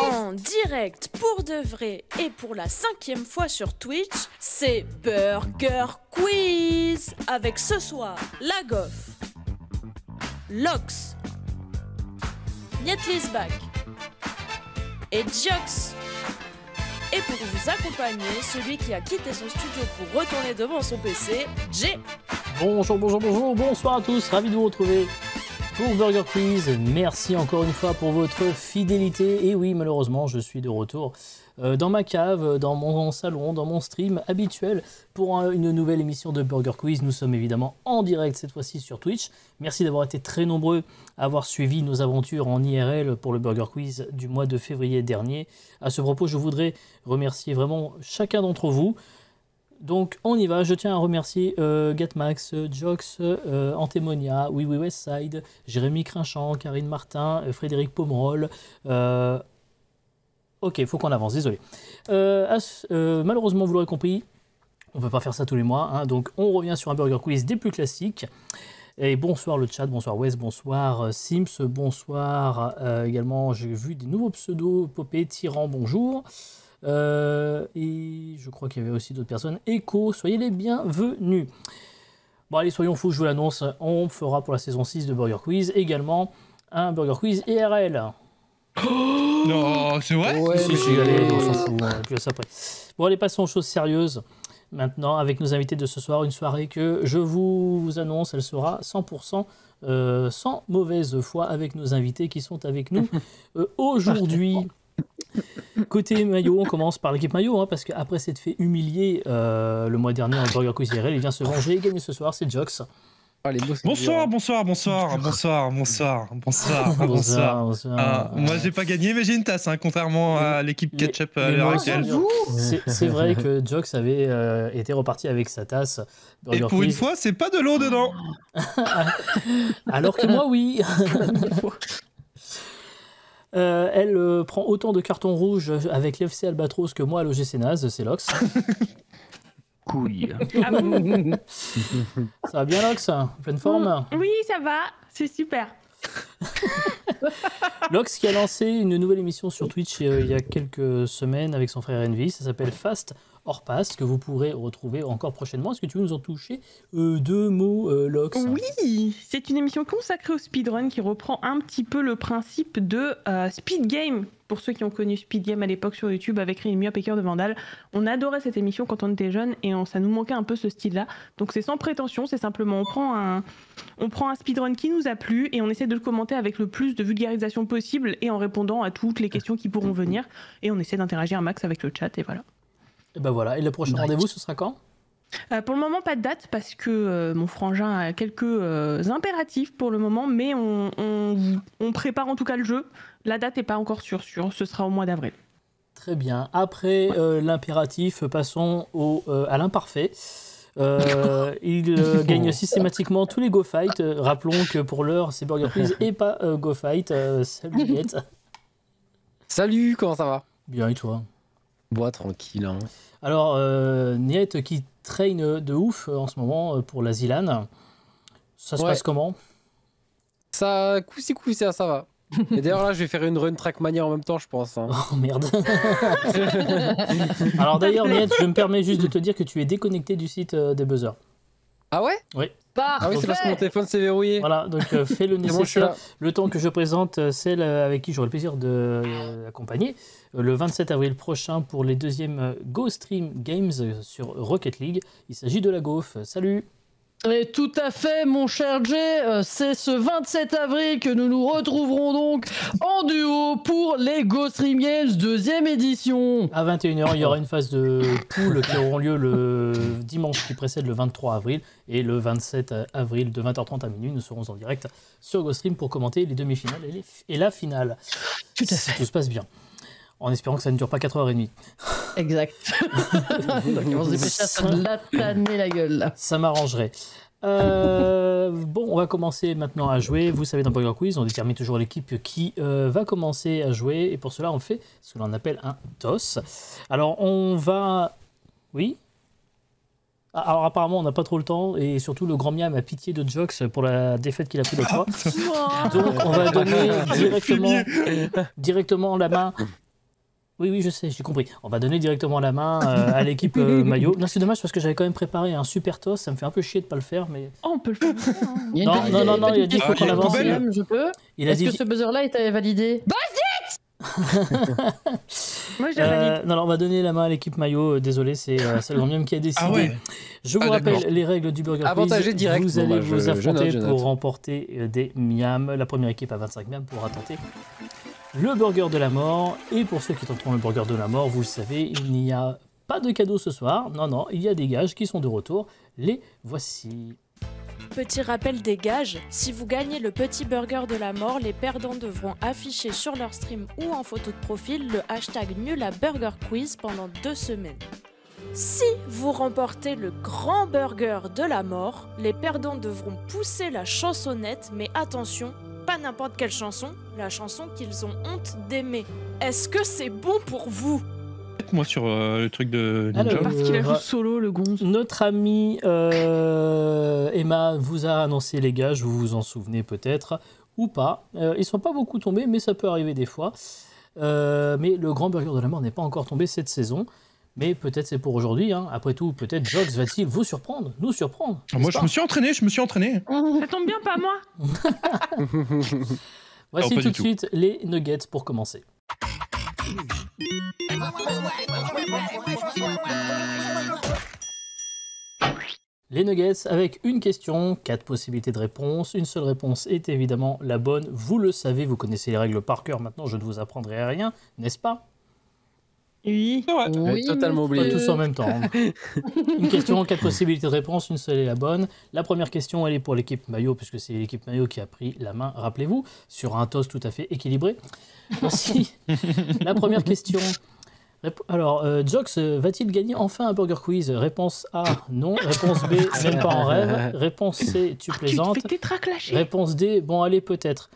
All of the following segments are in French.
En direct pour de vrai et pour la 5e fois sur Twitch, c'est Burger Quiz avec ce soir la Goff, Lox, Nietlisbach et Jox. Et pour vous accompagner, celui qui a quitté son studio pour retourner devant son PC, Jay. Bonjour, bonsoir à tous, ravi de vous retrouver pour Burger Quiz. Merci encore une fois pour votre fidélité. Et oui, malheureusement, je suis de retour dans ma cave, dans mon salon, dans mon stream habituel pour une nouvelle émission de Burger Quiz. Nous sommes évidemment en direct cette fois-ci sur Twitch. Merci d'avoir été très nombreux à avoir suivi nos aventures en IRL pour le Burger Quiz du mois de février dernier. À ce propos, je voudrais remercier vraiment chacun d'entre vous. Donc on y va, je tiens à remercier Gatmax, Jox, Antemonia, Oui Westside, Jérémy Crinchamp, Karine Martin, Frédéric Pomerol. Ok, il faut qu'on avance, désolé. Malheureusement, vous l'aurez compris, on ne peut pas faire ça tous les mois, hein, donc on revient sur un Burger Quiz des plus classiques. Et bonsoir le chat, bonsoir Wes, bonsoir Sims, bonsoir également, j'ai vu des nouveaux pseudos, Popé, Tyran, bonjour. Et je crois qu'il y avait aussi d'autres personnes. Echo, soyez les bienvenus. Bon allez, soyons fous, je vous l'annonce, on fera pour la saison 6 de Burger Quiz également un Burger Quiz IRL. Non, c'est vrai? Ouais, si, allez, on s'en fout, plus ça après. Bon allez, passons aux choses sérieuses. Maintenant, avec nos invités de ce soir, une soirée que je vous annonce, elle sera 100% sans mauvaise foi avec nos invités qui sont avec nous aujourd'hui. Côté maillot, on commence par l'équipe maillot, hein, parce qu'après s'être fait humilier le mois dernier en Burger Quiz IRL, il vient se venger et gagner ce soir, c'est Jox. Bonsoir. Moi, j'ai pas gagné, mais j'ai une tasse, hein, contrairement à l'équipe Ketchup à l'heure actuelle. C'est vrai que Jox avait été reparti avec sa tasse. Et pour une fois, c'est pas de l'eau dedans. Alors que moi, oui. Elle prend autant de cartons rouges avec l'FC Albatros que moi à l'OGC Naz, c'est Lox. Couille. Ah bon. Ça va bien Lox? Pleine forme? Oui, ça va, c'est super. Lox qui a lancé une nouvelle émission sur Twitch il y a quelques semaines avec son frère Envy, ça s'appelle Fast or Pass, que vous pourrez retrouver encore prochainement. Est-ce que tu veux nous en toucher deux mots, Lox? Oui, c'est une émission consacrée au speedrun qui reprend un petit peu le principe de Speed Game. Pour ceux qui ont connu Speed Game à l'époque sur YouTube avec Rémi et Cœur de Vandal, on adorait cette émission quand on était jeune et ça nous manquait un peu ce style-là. Donc c'est sans prétention, c'est simplement on prend un speedrun qui nous a plu et on essaie de le commenter avec le plus de vulgarisation possible et en répondant à toutes les questions qui pourront venir. Et on essaie d'interagir un max avec le chat et voilà. Et ben voilà, et le prochain rendez-vous, ce sera quand? Pour le moment, pas de date parce que mon frangin a quelques impératifs pour le moment, mais on prépare en tout cas le jeu. La date n'est pas encore sûre, ce sera au mois d'avril. Très bien. Après l'impératif, passons à l'imparfait. Il gagne systématiquement tous les Go Fight. Rappelons que pour l'heure, c'est Burger Quiz et pas Go Fight. Salut Niet. Salut, comment ça va? Bien, et toi? Bois tranquille. Hein. Alors, Niet qui traîne de ouf en ce moment pour la Zilan. Ça se passe comment? Ça, coup ça va. Et d'ailleurs, là, je vais faire une run Trackmania en même temps, je pense. Hein. Oh merde. Alors d'ailleurs, Niet, je me permets juste de te dire que tu es déconnecté du site des buzzers. Ah ouais? Oui. Ah oui, c'est parce que mon téléphone s'est verrouillé. Voilà, donc fais le nécessaire. Le temps que je présente celle avec qui j'aurai le plaisir de l'accompagner, le 27 avril prochain pour les deuxièmes Go Stream Games sur Rocket League. Il s'agit de la Goff. Salut! Et tout à fait, mon cher Jay, c'est ce 27 avril que nous nous retrouverons donc en duo pour les Go Stream Games 2e édition. À 21h, il y aura une phase de poule qui auront lieu le dimanche qui précède le 23 avril. Et le 27 avril de 20h30 à minuit, nous serons en direct sur Go Stream pour commenter les demi-finales et la finale. Tout à fait. Si tout se passe bien. En espérant que ça ne dure pas 4h30. Exact. On se dépêche à se lataner la gueule là. Ça m'arrangerait. Bon, on va commencer maintenant à jouer. Vous savez, dans Burger Quiz, on détermine toujours l'équipe qui va commencer à jouer. Et pour cela, on fait ce que l'on appelle un toss. Alors, on va... Oui? Alors apparemment, on n'a pas trop le temps et surtout le grand miam a pitié de Jox pour la défaite qu'il a pris l'autre fois. Donc on va donner directement la main. Oui, je sais, j'ai compris. On va donner directement la main à l'équipe maillot. Non, c'est dommage parce que j'avais quand même préparé un super toss. Ça me fait un peu chier de pas le faire, mais. Oh, on peut le faire. Non, il a dit qu'il faut qu'on avance. Je peux. Est-ce que ce buzzer-là est validé? Moi, je valide. Non, on va donner la main à l'équipe maillot. Désolé, c'est le grand miam qui a décidé. Ah ouais. Je vous rappelle les règles du Burger Quiz. Avantagé direct. Vous allez vous affronter je note. pour remporter des miams. La première équipe à 25 miams pourra tenter le burger de la mort. Et pour ceux qui tenteront le burger de la mort, vous le savez, il n'y a pas de cadeau ce soir. Non, il y a des gages qui sont de retour. Les voici. Petit rappel des gages, si vous gagnez le petit burger de la mort, les perdants devront afficher sur leur stream ou en photo de profil le hashtag #NulABurgerQuiz pendant 2 semaines. Si vous remportez le grand burger de la mort, les perdants devront pousser la chansonnette, mais attention, pas n'importe quelle chanson, la chanson qu'ils ont honte d'aimer. Est-ce que c'est bon pour vous ? Moi sur le truc de Ninja. Alors, Parce qu'il a joué solo, le gonze. Notre amie Emma vous a annoncé les gages, vous vous en souvenez peut-être, ou pas. Ils sont pas beaucoup tombés, mais ça peut arriver des fois. Mais le grand burger de la mort n'est pas encore tombé cette saison. Mais peut-être c'est pour aujourd'hui. Hein. Après tout, peut-être Jox va-t-il vous surprendre, nous surprendre. Moi, je me suis entraîné. Ça tombe bien, pas moi. Voici pas tout du de suite les nuggets pour commencer. Les nuggets avec une question, 4 possibilités de réponse. Une seule réponse est évidemment la bonne. Vous le savez, vous connaissez les règles par cœur. Maintenant, je ne vous apprendrai rien, n'est-ce pas? Oui. C'est vrai. Oui, Totalement Pas oublié. tous en même temps. Une question, 4 possibilités de réponse, une seule est la bonne. La première question, elle est pour l'équipe maillot, puisque c'est l'équipe maillot qui a pris la main, rappelez-vous, sur un toss tout à fait équilibré. Voici la première question. Alors, Jox va-t-il gagner enfin un Burger Quiz? Réponse A, non. Réponse B, même pas en rêve. Réponse C, tu plaisantes. Tu te fais tétraclacher. Réponse D, bon allez peut-être.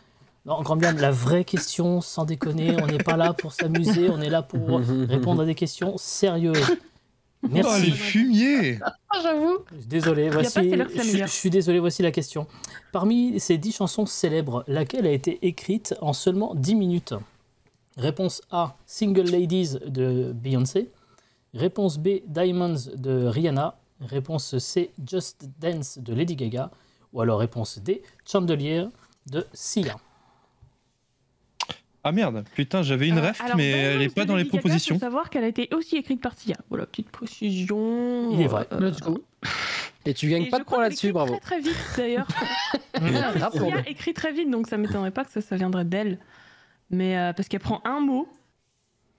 Non, grand bien, la vraie question, sans déconner, on n'est pas là pour s'amuser, on est là pour répondre à des questions sérieuses. Oh, Merci. les fumiers. Ah, j'avoue. Désolé, pas, voici. c'est l'heure que ça Je m'énerve. suis désolé, voici la question. Parmi ces 10 chansons célèbres, laquelle a été écrite en seulement 10 minutes? Réponse A, Single Ladies de Beyoncé. Réponse B, Diamonds de Rihanna. Réponse C, Just Dance de Lady Gaga. Ou alors réponse D, Chandelier de Sia. Ah merde, putain, j'avais une ref, Alors, mais elle Diamonds est pas de dans les Lady Gaga, propositions. faut savoir qu'elle a été aussi écrite par Sia. Voilà, petite précision. Il est vrai. Let's go. Et tu gagnes Et pas je de crois points qu'elle là-dessus, écrit bravo. Très très vite d'ailleurs. Sia écrit très vite, donc ça m'étonnerait pas que ça viendrait d'elle. Mais parce qu'elle prend un mot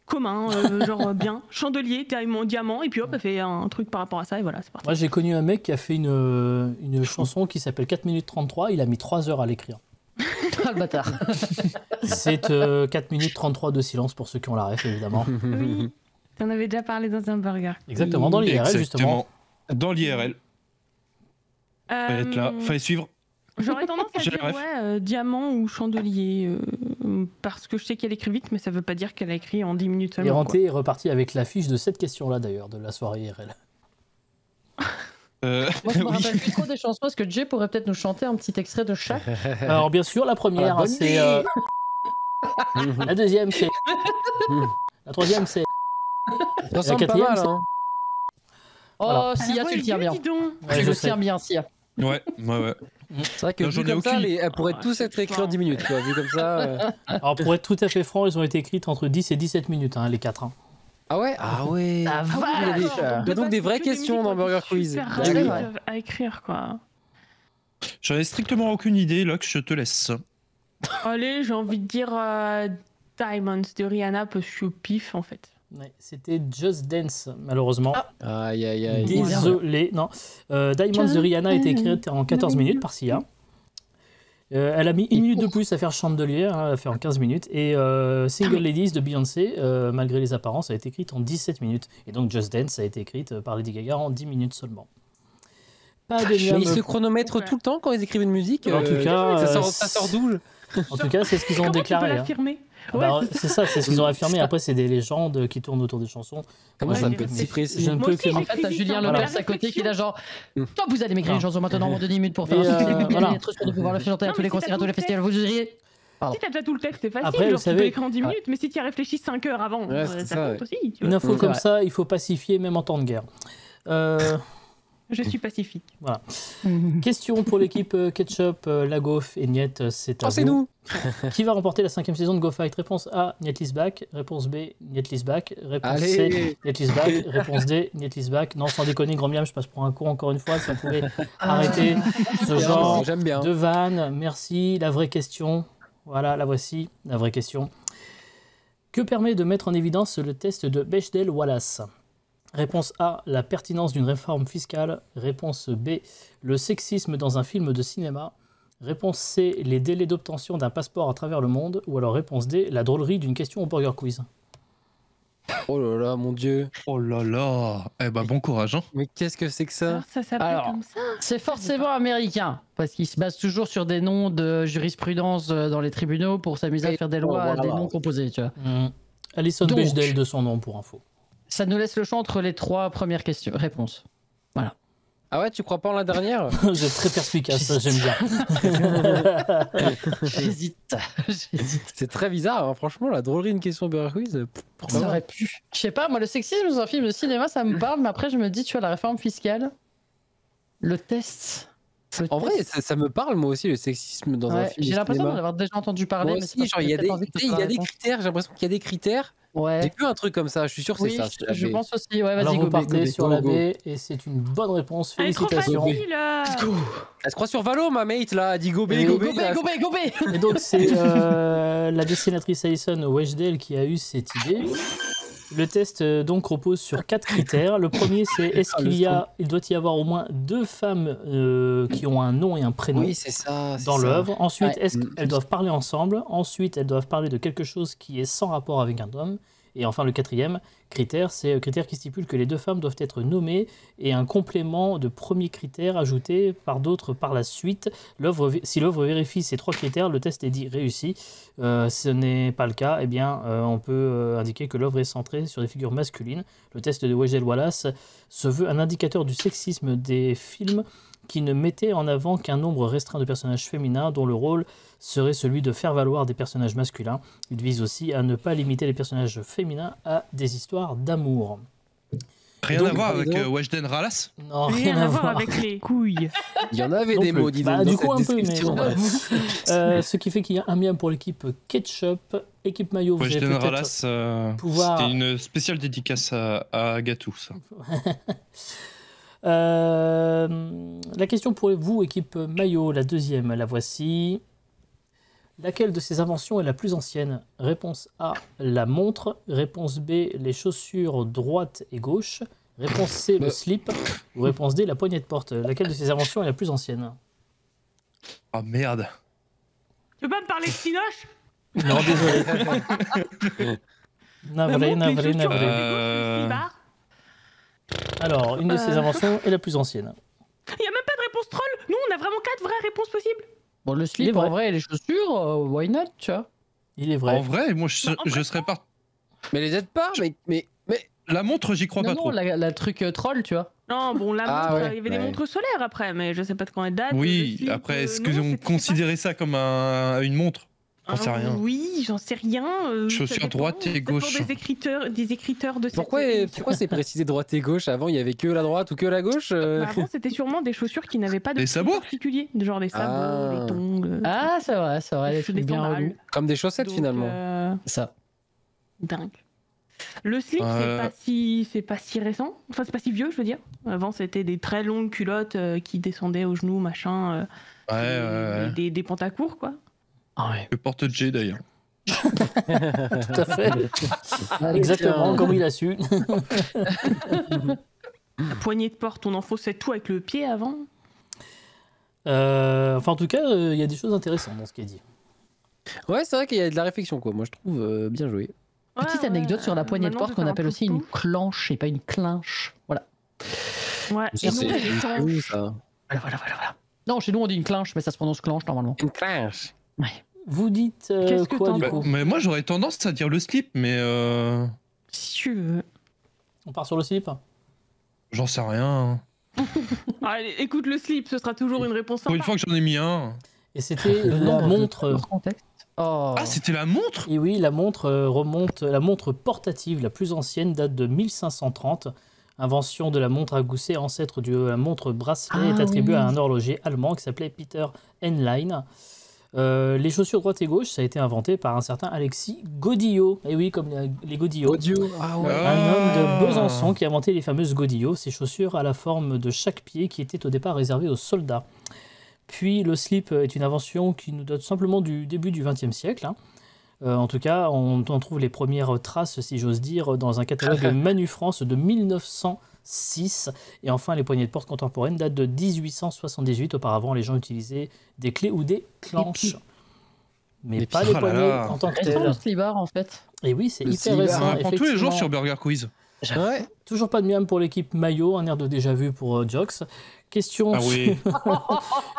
commun, genre bien, chandelier, diamant, et puis hop, elle fait un truc par rapport à ça, et voilà, c'est parti. Moi, j'ai connu un mec qui a fait une chanson qui s'appelle 4 minutes 33. Il a mis 3 heures à l'écrire. Ah, le bâtard. C'est 4 minutes 33 de silence pour ceux qui ont la ref, évidemment. Oui, t'en avais déjà parlé dans un burger. Exactement, dans l'IRL, justement. Exactement. Dans l'IRL. Fallait être là, fallait suivre. J'aurais tendance à J'ai dire la ref. diamant ou chandelier, parce que je sais qu'elle écrit vite, mais ça veut pas dire qu'elle a écrit en 10 minutes Et seulement. Ranté est reparti avec l'affiche de cette question-là, d'ailleurs, de la soirée IRL. Moi, je me Oui. rappelle plus trop des chansons. Est-ce que Jay pourrait peut-être nous chanter un petit extrait de chaque? Alors, bien sûr, la première, bonne c'est... idée. la deuxième, c'est... La troisième, c'est... Ça ressemble pas quatrième, mal, c'est- hein. Oh, Voilà. Sia, tu le tiens bien. Dis donc. Ouais, Tu je le sais. tiens bien, Sia. Ouais. C'est vrai que Non, vu j'en ai comme ça, aucune. elles pourraient tous être écrites en 10 minutes, quoi. Vu comme ça. Alors, pour être tout à fait franc, ils ont été écrites entre 10 et 17 minutes, hein, les 4. Hein. Ah ouais. La il y a des- vache. il y a donc des vraies questions dans Burger Quiz. Super Ah oui. rapide à écrire, quoi. J'en ai strictement aucune idée, Lux, je te laisse. Allez, j'ai envie de dire Diamonds de Rihanna, parce que je suis au pif, en fait. Ouais, c'était Just Dance, malheureusement. Aïe, aïe, aïe. Désolé, non. Diamonds de Rihanna a été écrite en 14 minutes par Sia. Elle a mis 1 minute de plus à faire Chandelier, hein, elle a fait en 15 minutes. Et Single Ladies de Beyoncé, malgré les apparences, a été écrite en 17 minutes. Et donc Just Dance a été écrite par Lady Gaga en 10 minutes seulement. Pas de Mais miam. ils se chronomètrent tout le temps quand ils écrivent une musique. En tout cas, ça sort d'où? En tout cas, c'est ce qu'ils ont Comment déclaré. tu peux hein. l'affirmer? Ah bah, c'est ça, c'est ce qu'ils ont affirmé. Après, c'est des légendes qui tournent autour des chansons. Comment Ouais, ça mais- peut être mais si précis? Je ne Moi peux aussi, que j'ai- En fait, t'as Julien Voilà. Lepers à côté qui est là genre Toi, vous allez m'écrire Non. une chanson maintenant en 2 minutes pour faire Et, un succès, vous voilà. gagnez être sûr de pouvoir le faire chanter à Non, tous mais les si concerts, t'as à tous les tout le festivals, vous diriez. Si t'as déjà tout le texte, c'est facile. Après, vous genre, tu peux savez- l'écrire en 10 minutes, mais si tu y as réfléchi 5 heures avant, Ouais, c'est ça ça, compte aussi. Tu Une vois. info C'est comme vrai. ça, il faut pacifier même en temps de guerre. Je suis pacifique. Question pour l'équipe Ketchup, Lagoff et Niet, c'est à Oh, c'est vous. nous! Qui va remporter la 5e saison de Go Fight? Réponse A, Niet Lisbach. Réponse B, Niet Lisbach. Réponse C, Allez! Niet Lisbach. Réponse D, Niet Lisbach. Non, sans déconner, grand miam, je passe pour un con encore une fois. Si on pouvait arrêter ce genre J'aime bien. de vanne. Merci. La vraie question. Voilà, la voici, la vraie question. Que permet de mettre en évidence le test de Bechdel-Wallace? Réponse A, la pertinence d'une réforme fiscale. Réponse B, le sexisme dans un film de cinéma. Réponse C, les délais d'obtention d'un passeport à travers le monde. Ou alors réponse D, la drôlerie d'une question au Burger Quiz. Oh là là, mon dieu. Oh là là. Eh bah bon courage, hein. Mais qu'est-ce que c'est que ça? Alors, ça s'appelle Alors, comme ça. C'est forcément américain, parce qu'il se base toujours sur des noms de jurisprudence dans les tribunaux pour s'amuser à faire des lois à des noms composés, tu vois. Alison Donc. Bechdel de son nom pour info. Ça nous laisse le choix entre les 3 premières questions. Réponse. Ah ouais, tu crois pas en la dernière? Vous êtes très perspicace, ça j'aime bien. J'hésite. J'hésite. C'est très bizarre, hein. Franchement, la drôlerie d'une question Burger Quiz. Pourquoi Ça pas? aurait pu. Je sais pas, moi, le sexisme dans un film de cinéma, ça me parle, mais après, je me dis, tu vois, la réforme fiscale, le test. En vrai, ça me parle, moi aussi, le sexisme dans un Ouais, film. j'ai de l'impression cinéma. d'en avoir déjà entendu parler. Moi mais aussi, c'est genre, parce il que y a j'ai des, pas envie que tu ce sais, soit il y a la des réponse. critères, j'ai l'impression qu'il y a des critères. J'ai Ouais, vu un truc comme ça, je suis sûr que oui, c'est ça. c'est la je B. pense aussi. Ouais, Alors vas-y, vous go, partez go, sur go, la go. B et c'est une bonne réponse. Elle est trop Félicitations. facile. Elle se croit sur Valo, ma mate, là. Elle dit gobé, Et- gobé. Go, go, go, go. Et donc c'est la dessinatrice Alison Bechdel qui a eu cette idée. Le test donc repose sur 4 critères. Le premier c'est est-ce il doit y avoir au moins 2 femmes qui ont un nom et un prénom Oui, c'est ça. c'est dans ça. l'œuvre. Ensuite, Ouais. est-ce qu'elles doivent parler ensemble? Ensuite, elles doivent parler de quelque chose qui est sans rapport avec un homme. Et enfin, le 4e critère, c'est un critère qui stipule que les 2 femmes doivent être nommées et un complément de premier critère ajouté par d'autres par la suite. Si l'œuvre vérifie ces 3 critères, le test est dit réussi. Ce n'est pas le cas, eh bien, on peut indiquer que l'œuvre est centrée sur des figures masculines. Le test de Bechdel-Wallace se veut un indicateur du sexisme des films qui ne mettait en avant qu'un nombre restreint de personnages féminins dont le rôle serait celui de faire valoir des personnages masculins. Il vise aussi à ne pas limiter les personnages féminins à des histoires d'amour. Rien Donc, à voir avec donc- Weshden Ralas. Non, Rien à voir avec les couilles. Il y en avait Non des plus. mots, dis Bah, donc, du dans coup, cette un peu, mais description. bon. Ce qui fait qu'il y a un miam pour l'équipe Ketchup. Équipe Maillot, vous allez Weshden peut-être Ralas, pouvoir- c'était une spéciale dédicace à Gatou, ça. La question pour vous, équipe Maillot, la deuxième, la voici. Laquelle de ces inventions est la plus ancienne? Réponse A, la montre. Réponse B, les chaussures droite et gauche. Réponse C, le slip. Ou réponse D, la poignée de porte. Laquelle de ces inventions est la plus ancienne? Ah merde. Tu peux pas me parler de Cinoche? Non, désolé. Navré, navré, navré. Alors, une de ces inventions est la plus ancienne. Il y a même pas de réponse troll. Nous, on a vraiment 4 vraies réponses possibles. Bon, le Il est slip, vrai. en vrai, et les chaussures, why not, tu vois. Il est En vrai. vrai, moi je serais pas. Mais les aides pas, mais La montre, j'y crois Non, pas non, trop. la truc troll, tu vois. Non, bon, la Ah montre, ouais, il y avait des ouais. montres solaires après, mais je sais pas de quand elle date. Oui, le slip, après, est-ce non, qu'on c'est pas- considérait ça comme une montre? J'en sais rien. Oui, j'en sais rien. Chaussures ça dépend. droite et Ça dépend gauche. des écriteurs de cette pourquoi émission. c'est précisé droite et gauche? Avant, il y avait que la droite ou que la gauche? Bah, avant, c'était sûrement des chaussures qui n'avaient pas de Des style sabots particulier, genre des sabots, Ah. des tongs. Ah, c'est vrai, des trucs des bien sandales. relous. Comme des chaussettes, Donc, finalement. Ça. Dingue. Le slip, c'est pas si récent. Enfin, c'est pas si vieux, je veux dire. Avant, c'était des très longues culottes qui descendaient aux genoux, machin. Ouais. Des pantacours, quoi. Ah ouais. Le porte-jet d'ailleurs. Tout à fait. Exactement, comme il a su. La poignée de porte, on enfonçait tout avec le pied avant. Enfin, en tout cas, il y a des choses intéressantes dans ce qui est dit. Ouais, c'est vrai qu'il y a de la réflexion, quoi. Moi, je trouve bien joué. Petite anecdote sur la poignée de porte qu'on appelle aussi une clenche et pas une clinche. Voilà. Ouais, Ça, et nous, c'est les où, tanches. ça? Voilà. Non, chez nous on dit une clinche, mais ça se prononce clanche normalement. Une clinche. Vous dites Qu'est-ce que quoi t'en du Bah, coup? mais moi, j'aurais tendance à dire le slip, mais Si tu veux. On part sur le slip? j'en sais rien. Allez, écoute le slip, ce sera toujours une réponse Pour une sympa. fois que j'en ai mis un. Et c'était Le la nombre de montre. hors contexte. Oh. Ah, c'était la montre? Et oui, la montre remonte. La montre portative la plus ancienne date de 1530. Invention de la montre à gousset, ancêtre de la montre bracelet, est attribuée à un horloger allemand qui s'appelait Peter Henlein. Les chaussures droite et gauche, ça a été inventé par un certain Alexis Godillot. Et oui, comme les Godillots. Audio. Ah ouais. Un homme de Besançon qui a inventé les fameuses godillots, ces chaussures à la forme de chaque pied qui étaient au départ réservées aux soldats. Puis le slip est une invention qui nous date simplement du début du XXe siècle. En tout cas, on trouve les premières traces, si j'ose dire, dans un catalogue Manu France de 1906. Et enfin, les poignées de porte contemporaines datent de 1878. Auparavant, les gens utilisaient des clés ou des clenches. Mais Les pas pieds. les Oh là poignées là. en tant que Récent le telles. slibard en fait. Et oui, c'est Le hyper slibard. récent. On apprend tous les jours effectivement. sur Burger Quiz. Ouais. Toujours pas de miam pour l'équipe maillot, un air de déjà vu pour Jox. Question. Ah oui.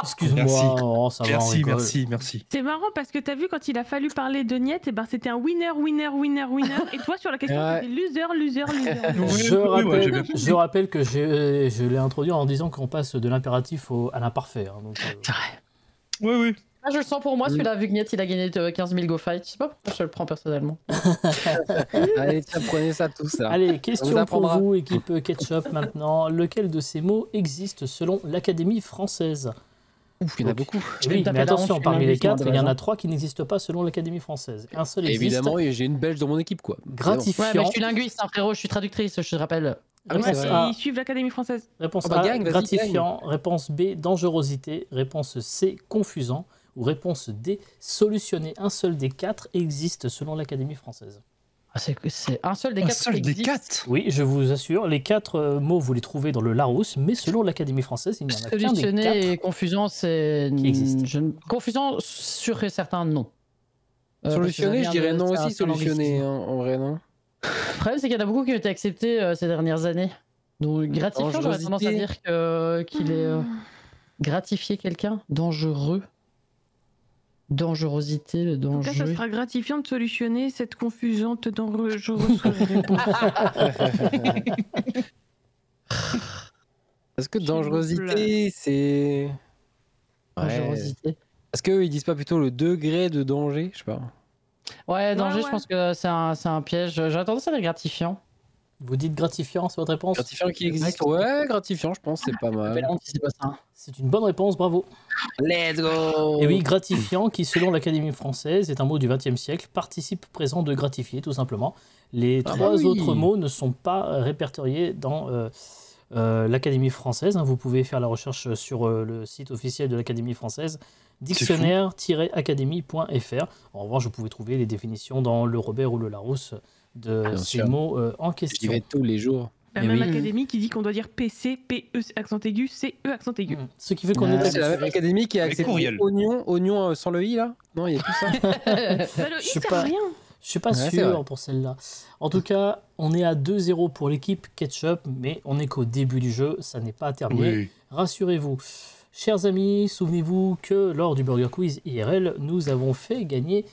Excuse-moi, Merci. oh, ça va, on Merci, rigole. merci. C'est marrant parce que t'as vu quand il a fallu parler de Niet, et ben c'était un winner. Et toi sur la question Ouais. c'était loser. Je rappelle que je l'ai introduit en disant qu'on passe de l'impératif à l'imparfait. Hein, donc, Oui. Ah, je le sens pour moi, celui-là, vu que Niet, il a gagné 15 000 go fight. Je sais pas pourquoi je le prends personnellement. Allez, tiens, prenez ça tous là. Allez, Ça vous question pour apprendra. vous, équipe Ketchup maintenant. Lequel de ces mots existe selon l'Académie française? Ouf, il y en a beaucoup. Eh oui, me taper mais la attention, honte, parmi les je suis linguiste, 4, il y en a dommage, 3 qui n'existent pas selon l'Académie française. Un seul existe. Évidemment, j'ai une belge dans mon équipe quoi. Gratifiant. Ouais, mais je suis linguiste, hein, frérot, je suis traductrice, je te rappelle. Ah oui, Réponse c'est Et vrai. A, ils suivent l'Académie française. réponse Ah bah, A, gagne, vas-y, gratifiant. Réponse B, dangerosité. Réponse C, confusant. Ou réponse D, solutionner. Un seul des 4 existe selon l'Académie française. Ah, c'est un seul des Un 4 seul des 4. Oui, je vous assure, les 4 mots, vous les trouvez dans le Larousse, mais selon l'Académie française, il n'y en a qu'un des Solutionner 4. et confusion, c'est. Qui existe. Confusion, sûr et certain, non. Solutionner, je dirais non aussi, solutionner, solutionner. en vrai, non. Le problème, c'est qu'il y en a beaucoup qui ont été acceptés ces dernières années. Donc, gratifiant, j'aurais tendance à dire qu'il est gratifier quelqu'un, dangereux. Dangerosité, le En tout cas, ça danger. sera gratifiant de solutionner cette confusante dangereuse réponse. Est-ce que S'il vous dangerosité, c'est. Ouais. Dangerosité. Est-ce qu'ils disent pas plutôt le degré de danger? Je sais pas. Ouais, danger, ouais. je pense que c'est un piège. J'aurais tendance à dire gratifiant. Vous dites gratifiant, c'est votre réponse? Gratifiant qui existe? Ouais, gratifiant, je pense, c'est pas Mais mal. la honte, c'est pas ça. C'est une bonne réponse, bravo. Let's go! Et oui, gratifiant, qui selon l'Académie française est un mot du XXe siècle, participe présent de gratifier, tout simplement. Les Ah 3 bah oui. autres mots ne sont pas répertoriés dans l'Académie française. Hein. Vous pouvez faire la recherche sur le site officiel de l'Académie française, dictionnaire-académie.fr. En revanche, vous pouvez trouver les définitions dans le Robert ou le Larousse de Bien ces sûr. mots en J'y question. vais tous les jours. La Mais même oui. académie qui dit qu'on doit dire PC, PE accent aigu, CE accent aigu. Ce qui fait qu'on Ouais. est C'est la même académie qui a Avec accepté courriel. oignon sans le i là? Non, il y a plus ça. Bah, le Je I sais sert pas. à rien. Je suis pas Ouais, c'est sûr vrai. pour celle-là. En tout cas, on est à 2-0 pour l'équipe Ketchup, mais on n'est qu'au début du jeu, ça n'est pas terminé. Oui. Rassurez-vous. Chers amis, souvenez-vous que lors du Burger Quiz IRL, nous avons fait gagner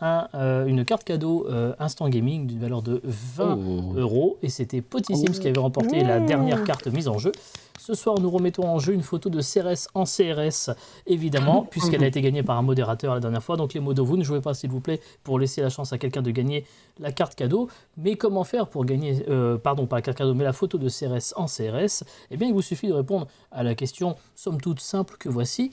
une carte cadeau Instant Gaming d'une valeur de 20 euros. Et c'était Potissims qui avait remporté la dernière carte mise en jeu. Ce soir, nous remettons en jeu une photo de CRS en CRS, évidemment, puisqu'elle a été gagnée par un modérateur la dernière fois. Donc les modos, vous ne jouez pas, s'il vous plaît, pour laisser la chance à quelqu'un de gagner la carte cadeau. Mais comment faire pour gagner, pardon, pas la carte cadeau, mais la photo de CRS en CRS? Eh bien, il vous suffit de répondre à la question, somme toute simple, que voici.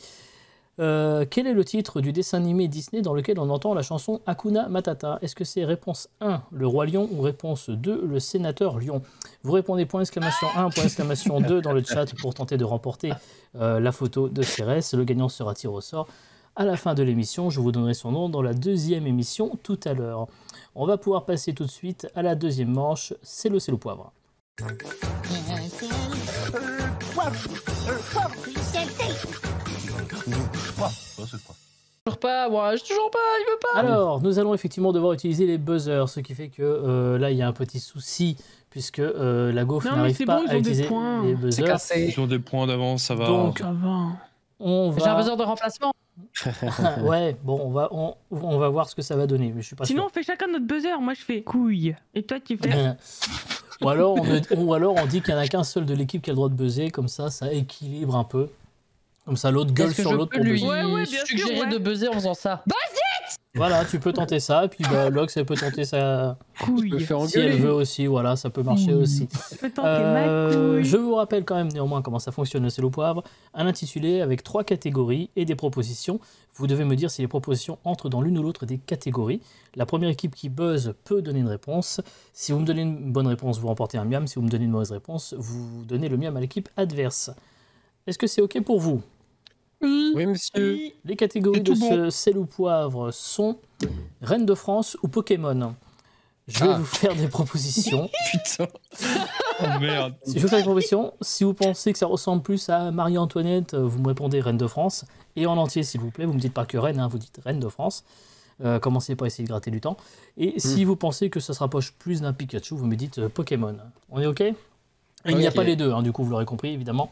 Quel est le titre du dessin animé Disney dans lequel on entend la chanson Hakuna Matata? Est-ce que c'est réponse 1, le roi lion, ou réponse 2, le sénateur lion? Vous répondez point exclamation 1, point exclamation 2 dans le chat pour tenter de remporter la photo de CRS. Le gagnant sera tiré au sort à la fin de l'émission. Je vous donnerai son nom dans la deuxième émission tout à l'heure. On va pouvoir passer tout de suite à la deuxième manche. C'est le poivre. Toujours pas, moi, toujours pas, il veut pas. Alors, nous allons effectivement devoir utiliser les buzzers, ce qui fait que là, il y a un petit souci, puisque la gaufre Non, mais n'arrive c'est pas bon, ils à ont des utiliser points. les C'est buzzers. cassé. Ils ont des points d'avance, ça va. Donc, Ça va. on J'ai un va... buzzer de remplacement. ouais, bon, on va voir ce que ça va donner, mais je suis pas Sinon, sûr. on fait chacun notre buzzer. Moi, je fais couille. Et toi, tu fais. Ou alors on dit qu'il n'y en a qu'un seul de l'équipe qui a le droit de buzzer, comme ça équilibre un peu. Comme ça, l'autre gueule Est-ce que sur je l'autre peux pour lui buzzer. Ouais, bien sûr, suggérer ouais. de buzzer en faisant ça? Voilà, tu peux tenter ça, et puis Lox, elle peut tenter ça Je me Couille. fais si elle engueuler. veut aussi, voilà, ça peut marcher aussi. Je peux tenter ma couille. Je vous rappelle quand même néanmoins comment ça fonctionne le sel au poivre. Un intitulé avec 3 catégories et des propositions. Vous devez me dire si les propositions entrent dans l'une ou l'autre des catégories. La première équipe qui buzz peut donner une réponse. Si vous me donnez une bonne réponse, vous remportez un miam. Si vous me donnez une mauvaise réponse, vous donnez le miam à l'équipe adverse. Est-ce que c'est OK pour vous? Oui, monsieur. Les catégories C'est de tout ce sel ou poivre sont Reine de France ou Pokémon. Je vais Ah. vous faire des propositions. Putain. Oh merde. Si je vous fais des propositions, si vous pensez que ça ressemble plus à Marie-Antoinette, vous me répondez Reine de France. Et en entier, s'il vous plaît, vous me dites pas que Reine, hein, vous dites Reine de France. Commencez pas à essayer de gratter du temps. Et si vous pensez que ça se rapproche plus d'un Pikachu, vous me dites Pokémon. On est OK? Et il n'y a Ok. pas les deux, hein, du coup, vous l'aurez compris, évidemment.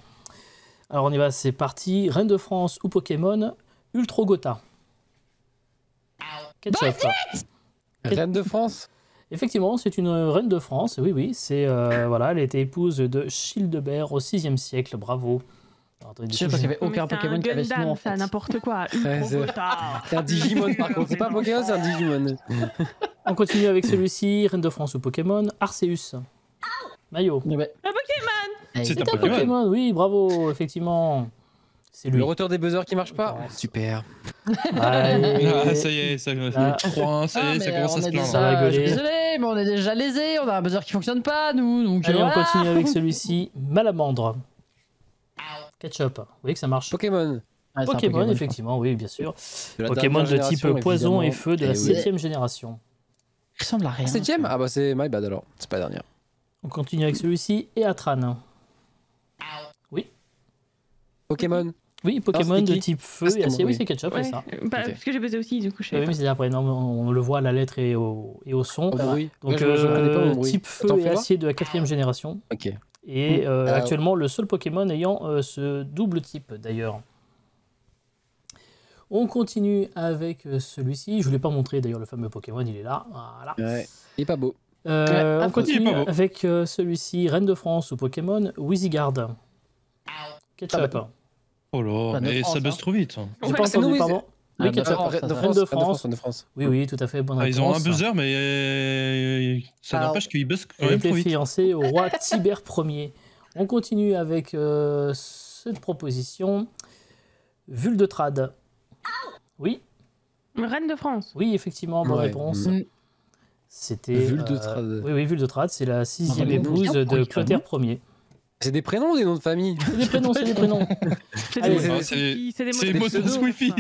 Alors on y va, c'est parti. Reine de France ou Pokémon, Ultra Gotha. Ketchup. Reine de France. Effectivement, c'est une reine de France. Oui, oui, c'est voilà, elle était épouse de Childebert au 6e siècle. Bravo. Alors, attendez, Je sais pas qu'il y avait Mais aucun c'est Pokémon un qui avait ce nom en Gundam, ça, fait. n'importe quoi. Ouais, c'est- C'est un Digimon par contre. C'est pas un Pokémon, c'est un Digimon. On continue avec celui-ci, reine de France ou Pokémon, Arceus. Mayo. Eh ben, Un eh, C'est un C'est un Pokémon. Pokémon, oui, bravo, effectivement. C'est lui. Le retour des buzzers qui marche pas. Super. Allez. Ah, ça y est, ça Ah. 3-1, ça y ah, est, ça mais commence on à se est plaindre. Ça va déjà, je suis gueuler. désolé, mais on est déjà lésés, on a un buzzer qui fonctionne pas, nous, donc Allez, on voilà. continue avec celui-ci, Malamandre. Ketchup. Vous voyez que ça marche. Pokémon. Ah, c'est un Pokémon, je crois. effectivement, oui, bien sûr. De la Pokémon dernière de type génération, poison et évidemment. feu de la Eh oui. 7e génération. Il ressemble à rien. Ah, c'est Gem. Ah bah c'est my bad alors. C'est pas la dernière. On continue avec celui-ci, Eatran. Pokémon. Oui, Pokémon c'était de qui type feu c'était et acier. moi, Oui, oui. c'est Ketchup, c'est ça. Parce que j'ai baisé aussi, du coup, je Oui, sais mais c'est après, non, on le voit à la lettre et au son. Au bruit. Donc, Ouais, je connais pas mon bruit. type feu Attends, et fais voir. acier de la 4e génération. Ok. Et Ah, actuellement, le seul Pokémon ayant ce double type, d'ailleurs. On continue avec celui-ci. Je ne vous l'ai pas montré, d'ailleurs, le fameux Pokémon, il est là. Voilà. Ouais. Il est pas beau. On continue il est pas beau. avec celui-ci, Reine de France ou Pokémon, Wizigard. Ketchup. Oh là, Pas de mais France, ça buzz hein. trop vite. J'ai Ouais, pas c'est entendu, nous, pardon. Ah, Oui, de Ketchup. France, Reine de Reine France. de Reine France. Reine de France. Oui, oui, tout à fait, bonne Ah, réponse. ils ont un buzzer, mais ça Alors, n'empêche qu'ils buzzent quand Elle même était trop vite. fiancée au roi Tibère Ier. On continue avec cette proposition. Vuldetrad. Oui, Reine de France. oui, effectivement, bonne Ouais. réponse. Mm. C'était. Vuldetrad. Oui, oui, Vuldetrad, c'est la 6e Ah, bah, épouse bien, de quoi, Clotaire Ier. C'est des prénoms ou des noms de famille? C'est des prénoms, c'est des prénoms. C'est Allez, des mots c'est- Squeefy, c'est des c'est mots les mots pseudo. Squeefy.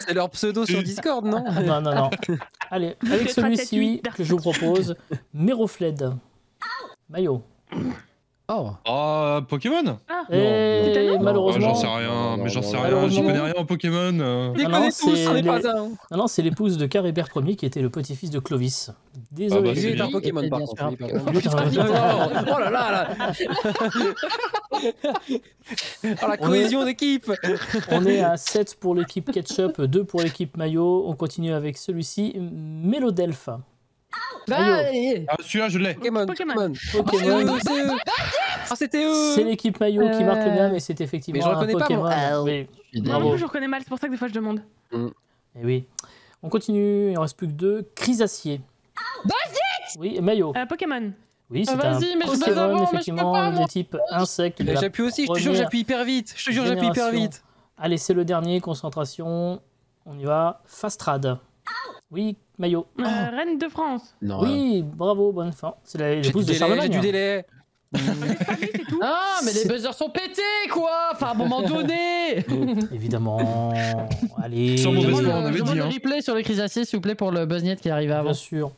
C'est leur pseudo sur Discord, non? Non, non, non. Allez, avec Vuldetrad celui-ci 7-8, que je vous propose, Mérofled. Maillot. Oh. Ah, Pokémon Ah, Et non, Ah, malheureusement, j'en sais rien, mais j'en sais rien, Malheureusement. j'y connais rien en Pokémon. Je les Ah non, connais tous, c'est on n'est les- pas un. non, c'est l'épouse de Caribert Ier qui était le petit-fils de Clovis. Ah bah, Désolé. c'est Lui est un bien. Pokémon Et par bien contre. sûr, lui, par un contre. Putain, Oh là là là. Oh la On cohésion d'équipe. On est à 7 pour l'équipe Ketchup, 2 pour l'équipe Mayo. On continue avec celui-ci, Mélodelphe. Ah, eh, Ah, celui-là, je l'ai. Pokémon. Pokémon. Pokémon. C'est eux. Ah, c'était eux. C'est l'équipe Mayo qui marque le mien, mais c'est effectivement Mais je un reconnais pas, Pokémon. moi. Ah, Oui, je suis Moi non bravo. plus, je reconnais mal, c'est pour ça que des fois je demande. Eh oui. On continue, il en reste plus que 2. Chrysacier. Oui, et Mayo. Pokémon. Oui, c'est un vas-y, mais je sais Pokémon, d'abord, mais je peux effectivement, pas, moi. de type insecte. de la J'appuie aussi, je te jure, première j'appuie hyper vite. Je te jure, j'appuie hyper génération. vite. Allez, c'est le dernier, concentration. On y va. Fastrad. Oui, Mayo. Reine de France. Non. Oui, bravo, bonne fin. C'est J'ai du l'épouse de délai, j'ai Charlemagne. du délai. C'est tout. Ah, mais les C'est- buzzers sont pétés, quoi. Enfin, à un moment donné. Évidemment. Allez. Sans mauvaise Demande foi, on avait demande dit, le hein. replay sur les Chrysaciers, s'il vous plaît, pour le buzznet qui est arrivé avant. Bien sûr.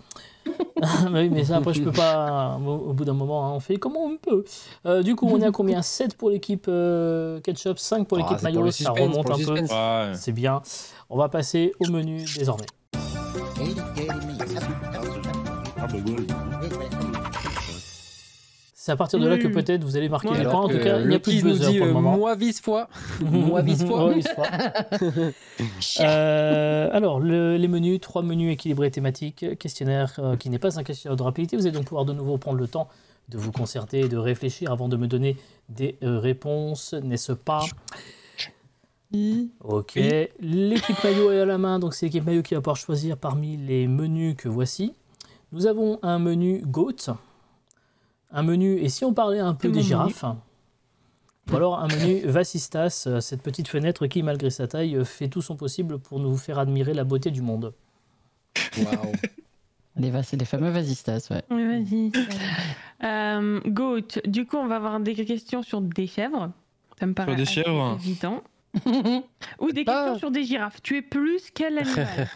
Oui, mais ça, après, je peux pas. Au bout d'un moment, hein, on fait comment on peut. Du coup, on est à combien? 7 pour l'équipe Ketchup, 5 pour Ah, l'équipe c'est pour Mayo. le Ça suspense, remonte pour un le peu. suspense. Ouais. C'est bien. On va passer au menu désormais. C'est à partir de là que peut-être vous allez marquer Ouais, des Alors points. En que tout cas, il n'y a plus de Loki nous buzzer dit pour le moment. moi vis fois. Moi vis fois. Ouais, il se fera. Alors, les menus, 3 menus équilibrés thématiques, questionnaire qui n'est pas un questionnaire de rapidité. Vous allez donc pouvoir de nouveau prendre le temps de vous concerter et de réfléchir avant de me donner des réponses, n'est-ce pas? Ok. L'équipe maillot est à la main, donc c'est l'équipe maillot qui va pouvoir choisir parmi les menus que voici. Nous avons un menu GOAT, un menu, et si on parlait un peu C'est des mon girafes, ou alors un menu Vasistas, cette petite fenêtre qui, malgré sa taille, fait tout son possible pour nous faire admirer la beauté du monde. Waouh. C'est les fameux vasistas, ouais. Oui, vas-y. Goat, du coup, on va avoir des questions sur des chèvres. Ça me paraît des assez chèvres. évident. Ou des Ah. questions sur des girafes. Tu es plus quel animal?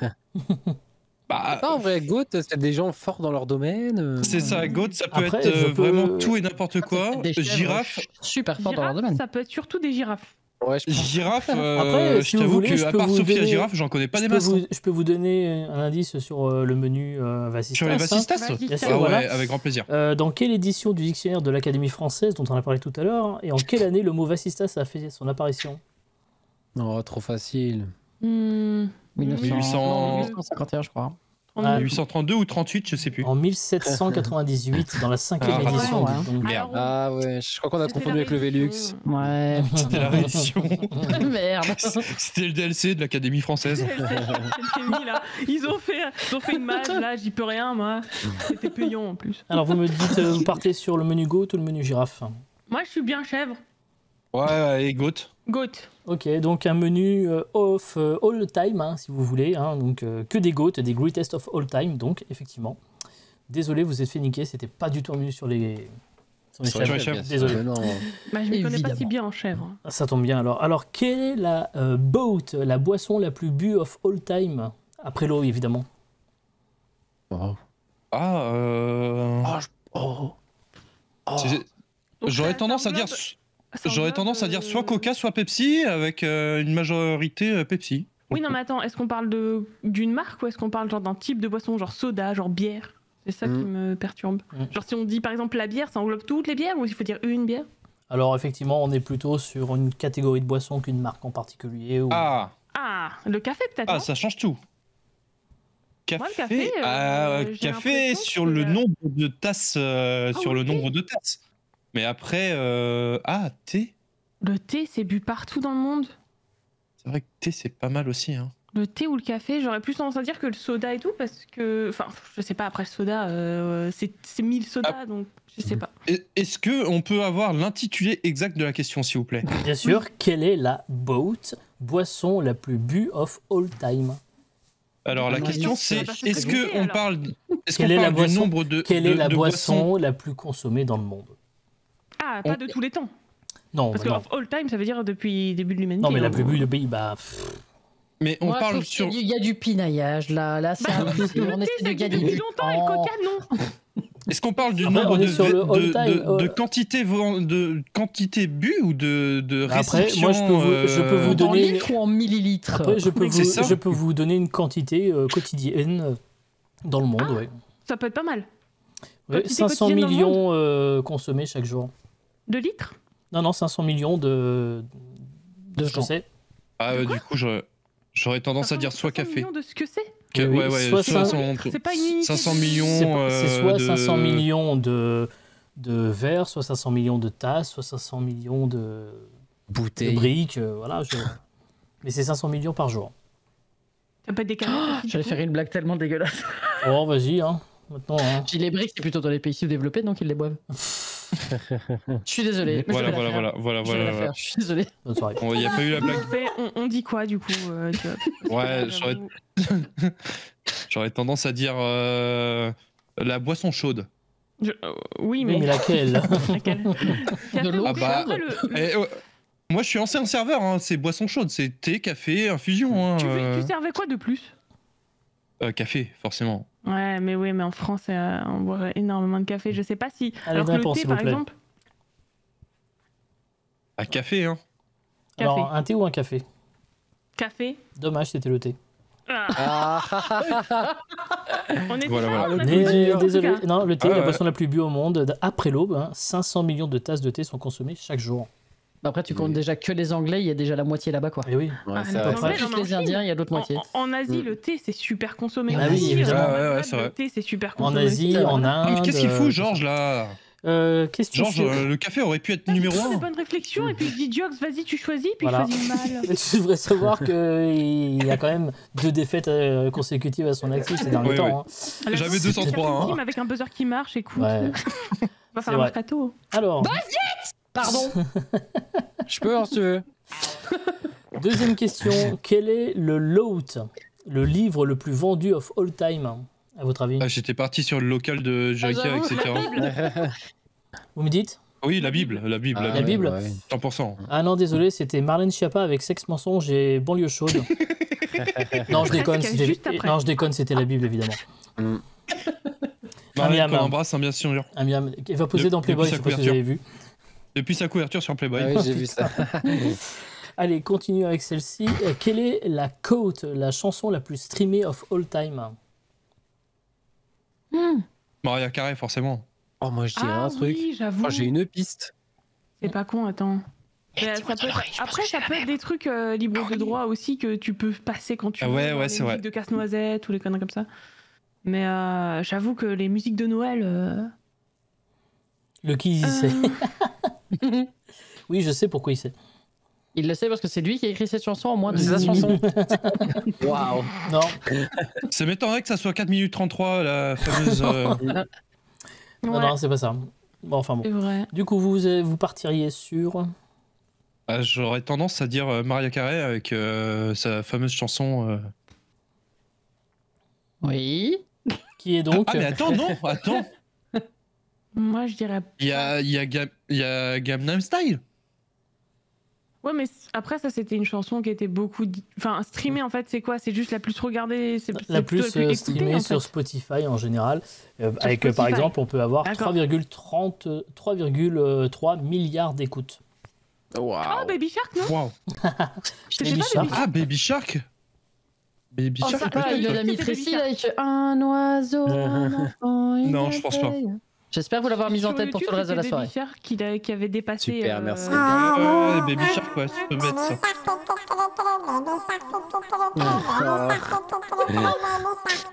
Bah, En vrai, Goat, c'est des gens forts dans leur domaine. c'est ça, goat, ça peut Après, être je peux- vraiment tout et n'importe quoi. Des chèvres Girafe, super fort dans leur Girafe, domaine. ça peut être surtout des girafes. Ouais, je pense. girafe, Après, si je vous t'avoue voulez, que je à peux part vous Sophia donner- Girafe, j'en connais pas Je des peux, masses. vous, je peux vous donner un indice sur le menu Vasistas. Sur les hein. Vasistas Vasistas. Bien sûr, Ah voilà. ouais, avec grand plaisir. Dans quelle édition du dictionnaire de l'Académie française, dont on a parlé tout à l'heure, et en quelle année le mot Vasistas a fait son apparition? Non, trop facile. 1951, je crois. Ah, 832 ou 38, je sais plus. En 1798, dans la 5e Ah, édition. ouais. Donc, Merde. Ah ouais, je crois qu'on a confondu avec le Velux. Ouais. C'était la réédition. Merde. C'était le DLC de l'Académie française. Ils ont fait une match, là, j'y peux rien, moi. C'était payant en plus. Alors, vous me dites, vous partez sur le menu goat ou le menu girafe? Moi, je suis bien chèvre. Ouais, et goat. Goat. Ok, donc un menu of all time, hein, si vous voulez. Hein, donc que des goats, des greatest of all time. Donc, effectivement. Désolé, vous êtes fait niquer. C'était pas du tout un menu sur les Sur les chèvres. chèvres. Désolé. Non. Bah, je ne connais pas Évidemment. si bien en chèvre. Ça tombe bien alors. Alors, quelle est la boat, la boisson la plus bu of all time? Après l'eau, évidemment. Wow. Ah, c'est- Donc, j'aurais ça tendance à dire, englobe- j'aurais tendance à dire soit Coca, soit Pepsi, avec une majorité Pepsi. Oui, non, mais attends, est-ce qu'on parle d'une marque ou est-ce qu'on parle genre d'un type de boisson, genre soda, genre bière? C'est ça qui me perturbe. Genre si on dit par exemple la bière, ça englobe toutes les bières ou il faut dire une bière? Alors, effectivement, on est plutôt sur une catégorie de boisson qu'une marque en particulier. Ou... Ah, Ah, le café peut-être, non? ça change tout. Café, Moi, le café, j'ai café l'impression sur que le c'est, nombre de tasses, sur le ok. nombre de tasses. Mais après, thé. Le thé, c'est bu partout dans le monde. C'est vrai que thé, c'est pas mal aussi. Hein. Le thé ou le café, j'aurais plus tendance à dire que le soda et tout, parce que... Enfin, je sais pas, après le soda, c'est 1000 sodas, donc je sais pas. Est-ce que on peut avoir l'intitulé exact de la question, s'il vous plaît? Bien sûr, quelle est la boat, boisson la plus bu of all time? Alors la Non, question non, c'est bah, c'est est-ce ce que je que disais, on alors. parle est-ce Quelle qu'on est la parle du boisson nombre de Quelle est la de boisson la plus consommée dans le monde? Ah, pas de tous les temps. Non, Parce que non. of all time, ça veut dire depuis le début de l'humanité. Non, mais la hein. plus bu de pays, bah. Mais on Moi, je parle trouve sur qu'il y a du pinaillage là, c'est Bah, abusé. le On thé, essaie ça de gagner depuis du longtemps et le temps. coca, non. est-ce qu'on parle du Après, nombre on est sur le all-time, de quantité de quantité bu ou de Après, réception moi, je peux vous En donner- litres ou en millilitres? Après, je c'est ça. peux vous donner une quantité quotidienne dans le monde, ouais. Ça peut être pas mal. Ouais, Quantité 500 quotidienne dans le millions consommés chaque jour. De litres? Non, 500 millions de ce que gens. c'est. du coup j'aurais tendance à dire soit 500 café. millions de ce que c'est? Oui, soit soit ça- C'est pas une unité. 500 de- millions C'est soit de- 500 millions de verres, soit 500 millions de tasses, soit 500 millions de Bouteille. briques, voilà. Mais c'est 500 millions par jour. Ça peut être des canettes. aussi, J'allais du faire une blague tellement dégueulasse. Oh, vas-y, hein. Maintenant, hein. Puis les briques, c'est plutôt dans les pays sous-développés, donc ils les boivent. Je suis désolé. mais je Voilà vais la faire. voilà. Je vais la faire, je suis désolé. Bonne soirée. Bon, il n'y a pas eu la coup. blague. On dit quoi du coup tu vois, Ouais, parce que, j'aurais- j'avoue, J'aurais tendance à dire la boisson chaude. Oui, Oui, mais. mais laquelle? Laquelle De l'eau Ah bah, Après, moi, je suis ancien serveur, hein, c'est boisson chaude, c'est thé, café, infusion. Hein, tu servais quoi de plus? café, forcément. Ouais, mais oui, mais en France, on boit énormément de café. Je sais pas si. Allez, Alors que une le réponse, thé, s'il vous par plaît. exemple. Café, hein. Alors, un thé ou un café? Café. Dommage, c'était le thé. Ah, On était Voilà, là, voilà. on a Mais, tout dit, en tout désolé, cas. non, le thé, Ah la ouais. boisson la plus bu au monde, après l'aube, hein, 500 millions de tasses de thé sont consommées chaque jour. Après, tu comptes déjà que les Anglais, il y a déjà la moitié là-bas, quoi. Et oui. ouais, Ah, c'est les vrai. Pas Pas Anglais, juste non, mais en les Indiens, Chine. il y a l'autre moitié. En Asie, Mm. le thé, c'est super consommé. Ah oui, Aussi, évidemment. au Ouais, Maghreb, c'est vrai. Le thé, c'est super En consommé. Asie, aussi. en Ah, mais Inde. qu'est-ce qu'il fout, Georges, là Question Georges, sur... le café aurait pu être numéro Toujours des 1. bonnes réflexions, et puis je dis Jox, vas-y, tu choisis, puis Voilà. je choisis mal. Mais tu devrais savoir qu'il y a quand même 2 défaites consécutives à son actif ces derniers Ouais, temps. hein. Alors, J'avais c'est 203, hein. team avec un buzzer qui marche, écoute. Ouais. On va C'est faire un vrai. mercato. Alors, Pardon. Je peux, hein, si tu veux. deuxième question. Quel est le LOT, le livre le plus vendu of all time, à votre avis? Ah, j'étais parti sur le local de Jericho, j'avoue, etc. Vous me dites? Oui, la Bible. La Bible. ouais. 100%. Ah non, désolé, c'était Marlène Schiappa avec Sexe, mensonge et banlieue chaude. Non, je déconne, Presque, juste après. non, je déconne, c'était la Bible, évidemment. Marlène miam. qu'on embrasse, hein, bien sûr. Un miam, elle va poser dans Depuis Playboy, je sa sais pas si vous couverture. avez vu. Depuis sa couverture sur Playboy. Ouais, j'ai vu ça. Allez, continue avec celle-ci. Quelle est la quote, la chanson la plus streamée of all time? Mariah Carey, forcément. Oh, moi, je dirais Ah un truc. oui, j'avoue. Oh, j'ai une piste. C'est pas con, attends. Mais ça peut être- Après, ça peut être des trucs libres de droit aussi que tu peux passer quand tu Ah veux. ouais, genre ouais, les c'est vrai. musiques de Casse-Noisette ou les conneries comme ça. Mais j'avoue que les musiques de Noël. Le qui il sait. Oui, je sais pourquoi il sait. Il le sait parce que c'est lui qui a écrit cette chanson en moins de C'est sa 10 chanson. minutes. Waouh. Non, Ça m'étonnerait que ça soit 4 minutes 33, la fameuse. non, non, c'est pas ça. Bon, enfin bon. C'est vrai. Du coup, vous partiriez sur... J'aurais tendance à dire Mariah Carey avec sa fameuse chanson. Oui. Qui est donc... Ah, mais attends, non, attends. Moi, je dirais. Il y a Gangnam Style. Ouais, mais après, ça, c'était une chanson qui était beaucoup. Enfin, streamée, en fait, c'est quoi? C'est juste la plus regardée. C'est la plutôt plus écoutée, streamée en sur fait. Spotify en général. Avec, Spotify. par exemple, on peut avoir D'accord. 3,3 milliards d'écoutes. Ah, Waouh. Baby Shark, non? Waouh. C'était Baby pas Shark. Baby Ah, Baby Shark. Baby Oh, Shark, ça, peut-être. Ah, il a C'était mis Baby Tracy Shark. là avec un oiseau, un enfant, une Non, je pense pas. feuille. J'espère vous l'avoir mise en Sur tête pour tout YouTube, le reste de la c'était soirée. Baby Shark qui avait dépassé. Super, merci. Ouais, Baby Shark, ouais, tu peux mettre ça.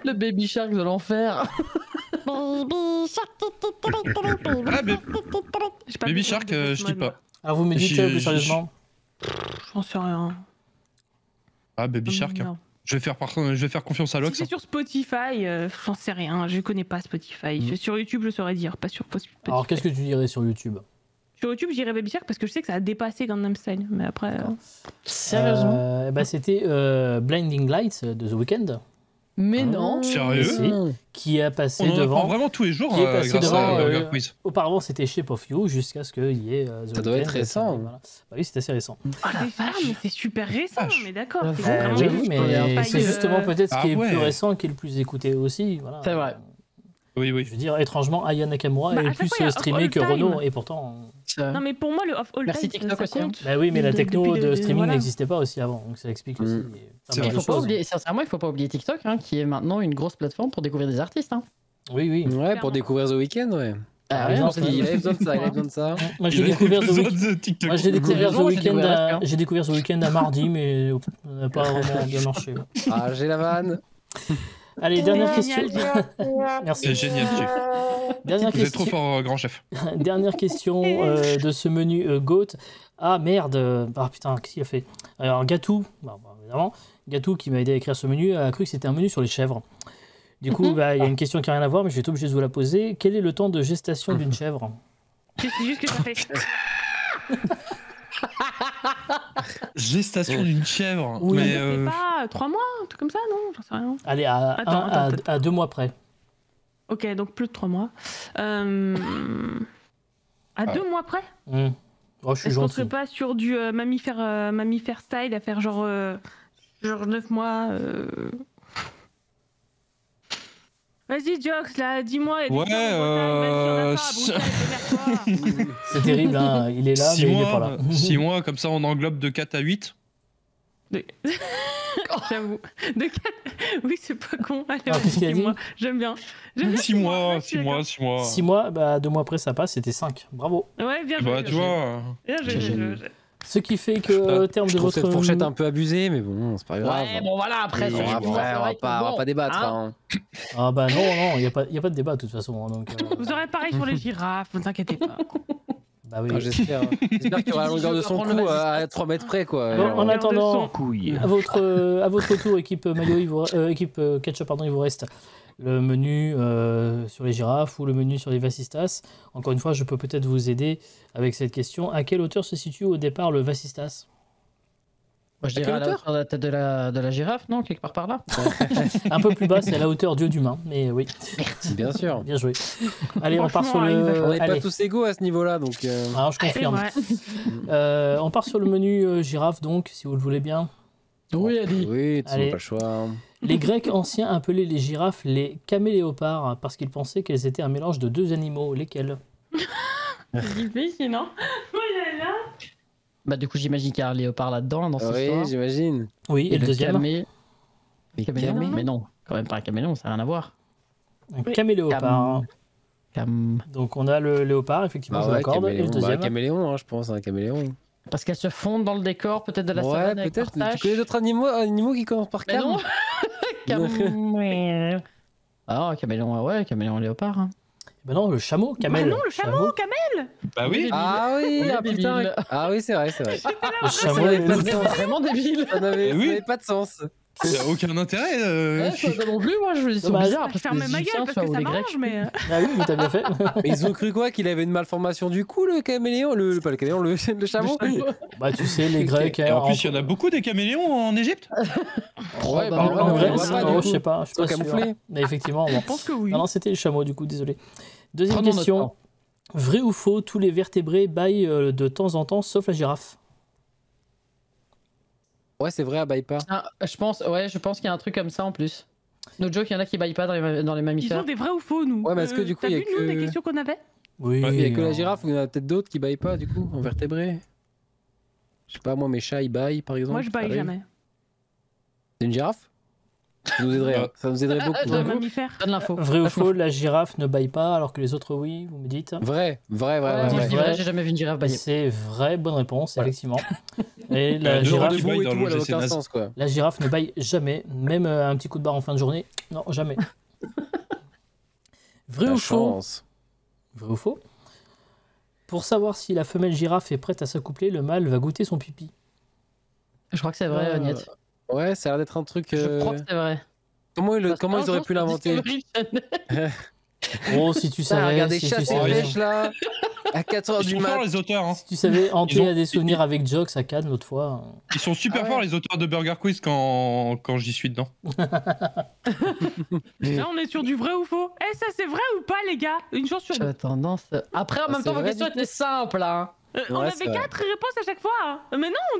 Le baby shark de l'enfer. Ah, J'ai pas Baby vu Shark, de je dis mode. pas. Alors vous me dites J'ai- plus sérieusement? J'en sais rien. Ah, Baby Shark. Non. Je vais faire confiance à Si Lox. c'est sur Spotify, j'en sais rien. Je connais pas Spotify. Sur YouTube, je saurais dire, pas sur Spotify. Alors qu'est-ce que tu dirais sur YouTube? Sur YouTube, je dirais Baby Shark parce que je sais que ça a dépassé Gangnam Style. Mais après. Sérieusement. Bah, c'était Blinding Lights de The Weeknd Mais non. Sérieux Si. qui a passé On en apprend devant. vraiment tous les jours Qui est passé grâce devant, à Burger Quiz. Auparavant, c'était Shape of You jusqu'à ce qu'il y ait The Ça doit être Weeknd. récent. Voilà. Bah oui, c'est assez récent. Ah, mais c'est super récent, Vache. mais d'accord. Ah, c'est vraiment Oui, juste mais Spotify, c'est justement peut-être ce qui Ah est ouais. plus récent qui est le plus écouté aussi. Voilà. C'est vrai. Oui, oui. Je veux dire, étrangement, Aya Nakamura Bah, à est chaque plus fois, il y a streamé All que Time. Renault, et pourtant. Non, mais pour moi, le Of All Merci Time, TikTok ça aussi, hein. compte. Bah oui, mais la techno Depuis de le- streaming voilà. n'existait pas aussi avant, donc ça explique aussi. C'est pas mal vrai. de Il faut pas choses. oublier, sincèrement, il faut pas oublier TikTok, hein, qui est maintenant une grosse plateforme pour découvrir des artistes. Hein. Oui, oui. Ouais, pour découvrir The Weeknd, ouais. Ah, ouais, Je non, pense qu'il avait besoin de ça, il avait besoin de ça. Moi, j'ai Il a découvert The besoin Weeknd. de TikTok. Moi, j'ai découvert The Sérieusement, j'ai Weeknd découvert à... Asper. j'ai découvert The Weeknd à mardi, mais ça n'a pas vraiment bien marché. Ah, j'ai la vanne. Allez, dernière question. Génial, Merci. C'est génial, Jay. Dernière Vous êtes trop question, fort, grand chef. dernière question de ce menu GOAT. Ah merde, ah putain, qu'est-ce qu'il a fait? Alors, Gatou, bah, évidemment, Gatou qui m'a aidé à écrire ce menu a cru que c'était un menu sur les chèvres. Du coup, bah, il y a une question qui n'a rien à voir, mais je vais être obligé de vous la poser. Quel est le temps de gestation d'une chèvre? C'est juste que ça fait. Gestation d'une chèvre. Oui. Mais C'est pas 3 mois, un truc comme ça, non? J'en sais rien. Allez, à, Attends, à 2 mois près. Ok, donc plus de 3 mois. À 2 mois près? Oh, je suis Est-ce qu'on gentil. serait pas sur du mammifère style à faire genre 9 mois Vas-y, Jox, là, dis-moi. Ouais, C'est terrible, hein. Il est là, 6 mais il n'est pas mois, là. 6 mois, comme ça on englobe de 4 à 8. J'avoue. De 4... Oui, c'est pas con. Allez, Ah, qu'est-ce qu'il a dit ? moi. J'aime bien. 6 mois, Ouais, 6 mois, 6 mois. 6 mois, bah 2 mois après ça passe, c'était 5. Bravo. Ouais, bien joué. Bah, tu vois. Bien joué, bien joué. Ce qui fait que, au terme Je de trouve votre. cette fourchette un peu abusée, mais bon, c'est pas grave. Ouais, bon voilà, après, Bon, c'est après, on va pas débattre. Hein. Ah bah non, il n'y a pas de débat de toute façon. Donc, Vous aurez pareil sur les girafes, ne vous inquiétez pas. bah oui. Ah, j'espère. J'espère qu'il y aura la longueur de son cou à 3 mètres près, quoi. Bon, en attendant, Couille. à votre tour, équipe maillot, équipe ketchup, pardon, il vous reste le menu sur les girafes ou le menu sur les vasistas. Encore une fois, je peux peut-être vous aider avec cette question. À quelle hauteur se situe au départ le vasistas ? Moi, je dirais à la hauteur de la tête de la girafe, non? Quelque part par là? Un peu plus bas, c'est à la hauteur dieu d'humain, mais oui. Bien sûr. Bien joué. Allez, on part sur Franchement, le. On n'est pas Allez. tous égaux à ce niveau-là, donc. Alors, je C'est confirme. vrai. On part sur le menu girafe, donc, si vous le voulez bien. Oui, Adi. Oui, tu Allez. n'as pas le choix. Les Grecs anciens appelaient les girafes les caméléopards parce qu'ils pensaient qu'elles étaient un mélange de deux animaux. Lesquels ? C'est difficile, non? Oh là là. Bah, du coup, j'imagine qu'il y a un léopard là-dedans, dans cette Oui, histoire. j'imagine. Oui, et le deuxième camé- Mais caméléon. camé- Mais non, quand même pas un caméléon, ça n'a rien à voir. Un caméléopard. Donc on a le léopard, effectivement, Bah je ouais, l'accorde. Et le caméléon. Bah, deuxième. caméléon, hein, je pense, un caméléon. Parce qu'elles se fondent dans le décor, peut-être de la Ouais, savane avec peut-être. leurs Tu connais taches. d'autres animaux qui commencent par Mais cam? non. Caméléon. Ah, caméléon, ouais, caméléon léopard. Hein. Ben non, le chameau, camel. Bah non, le chameau, camel. Bah oui. Ah oui, On est ah putain. débile. Ah oui, c'est vrai, c'est vrai. Le chameau, vrai, et pas le- de On est vraiment débile. Ça n'avait Oui. ça n'avait pas de sens. Il n'y a aucun intérêt. Ouais, ça non plus, moi, je me dis, c'est Dommage. bizarre. Je Parce que ferme les ma Égyptiens, gueule parce tu vois, que ou ça les Grecs. m'arrange, mais. Ah oui, mais t'as bien fait. Mais ils ont cru quoi? Qu'il avait une malformation du cou, le caméléon? Pas le caméléon, le chameau? Bah tu sais, les Grecs. Et en plus, il y en a beaucoup des caméléons en Égypte. Ouais, bah, ouais, en on les Grèce, voit pas, du oh, coup. je sais pas, je suis Ils pas sont sûr. camouflés. Mais effectivement, bon. Je pense que oui. Non, non, c'était le chameau, du coup, désolé. Deuxième Prenons notre question. temps. Vrai ou faux, tous les vertébrés baillent de temps en temps, sauf la girafe. Ouais, c'est vrai, à baille pas. Ah, je pense qu'il y a un truc comme ça en plus. No joke, il y en a qui baillent pas dans les Ils ont mammifères. des vrais ou faux, nous. Ouais, mais est-ce que, du coup, t'as il y a vu, nous, que- les questions qu'on avait? Oui. Il y a que la girafe ou il y en a peut-être d'autres qui baillent pas, du coup, en vertébrés? Je sais pas, moi, mes chats, ils baillent, par exemple. Moi, je ça baille arrive. jamais. C'est une girafe? Ça nous aiderait, hein. Ça nous aiderait beaucoup. C'est j'avoue. un mammifère. Donne l'info. Vrai ou faux, la girafe ne baille pas alors que les autres oui, vous me dites. Vrai. Ouais, moi, je dis vrai. vrai, j'ai jamais vu une girafe bailler. C'est vrai, bonne réponse, Voilà. effectivement. Et Bah, la deux girafe, rendez-vous. Debout et dans tout, le elle a GC aucun naze. sens, quoi. la girafe ne baille jamais, même un petit coup de barre en fin de journée. Non, jamais. Vrai La ou faux? chance. Vrai ou faux? Pour savoir si la femelle girafe est prête à s'accoupler, le mâle va goûter son pipi. Je crois que c'est vrai, Agnès. Ouais, ça a l'air d'être un truc. Je crois que c'est vrai. Comment Parce comment qu'un ils auraient jour, pu sur l'inventer? Discovery Channel- Oh, si tu Ça, savais, regardez, si tu chasse et savais. pêche là, à 4h Ils du sont forts, mat. les auteurs. Hein. Si tu savais, Hanté Ils ont- a des souvenirs avec Jox à Cannes l'autre fois. Ils sont super Ah ouais. forts, les auteurs de Burger Quiz, quand j'y suis dedans. Là, on est sur du vrai ou faux. Eh, ça, c'est vrai ou pas, les gars? Une chance sur deux. J'avais tendance. Après, en Ah, même temps, c'est vos vrai, questions du coup étaient simples, hein. On Ouais, avait c'est vrai. 4 réponses à chaque fois. Hein. Mais non, on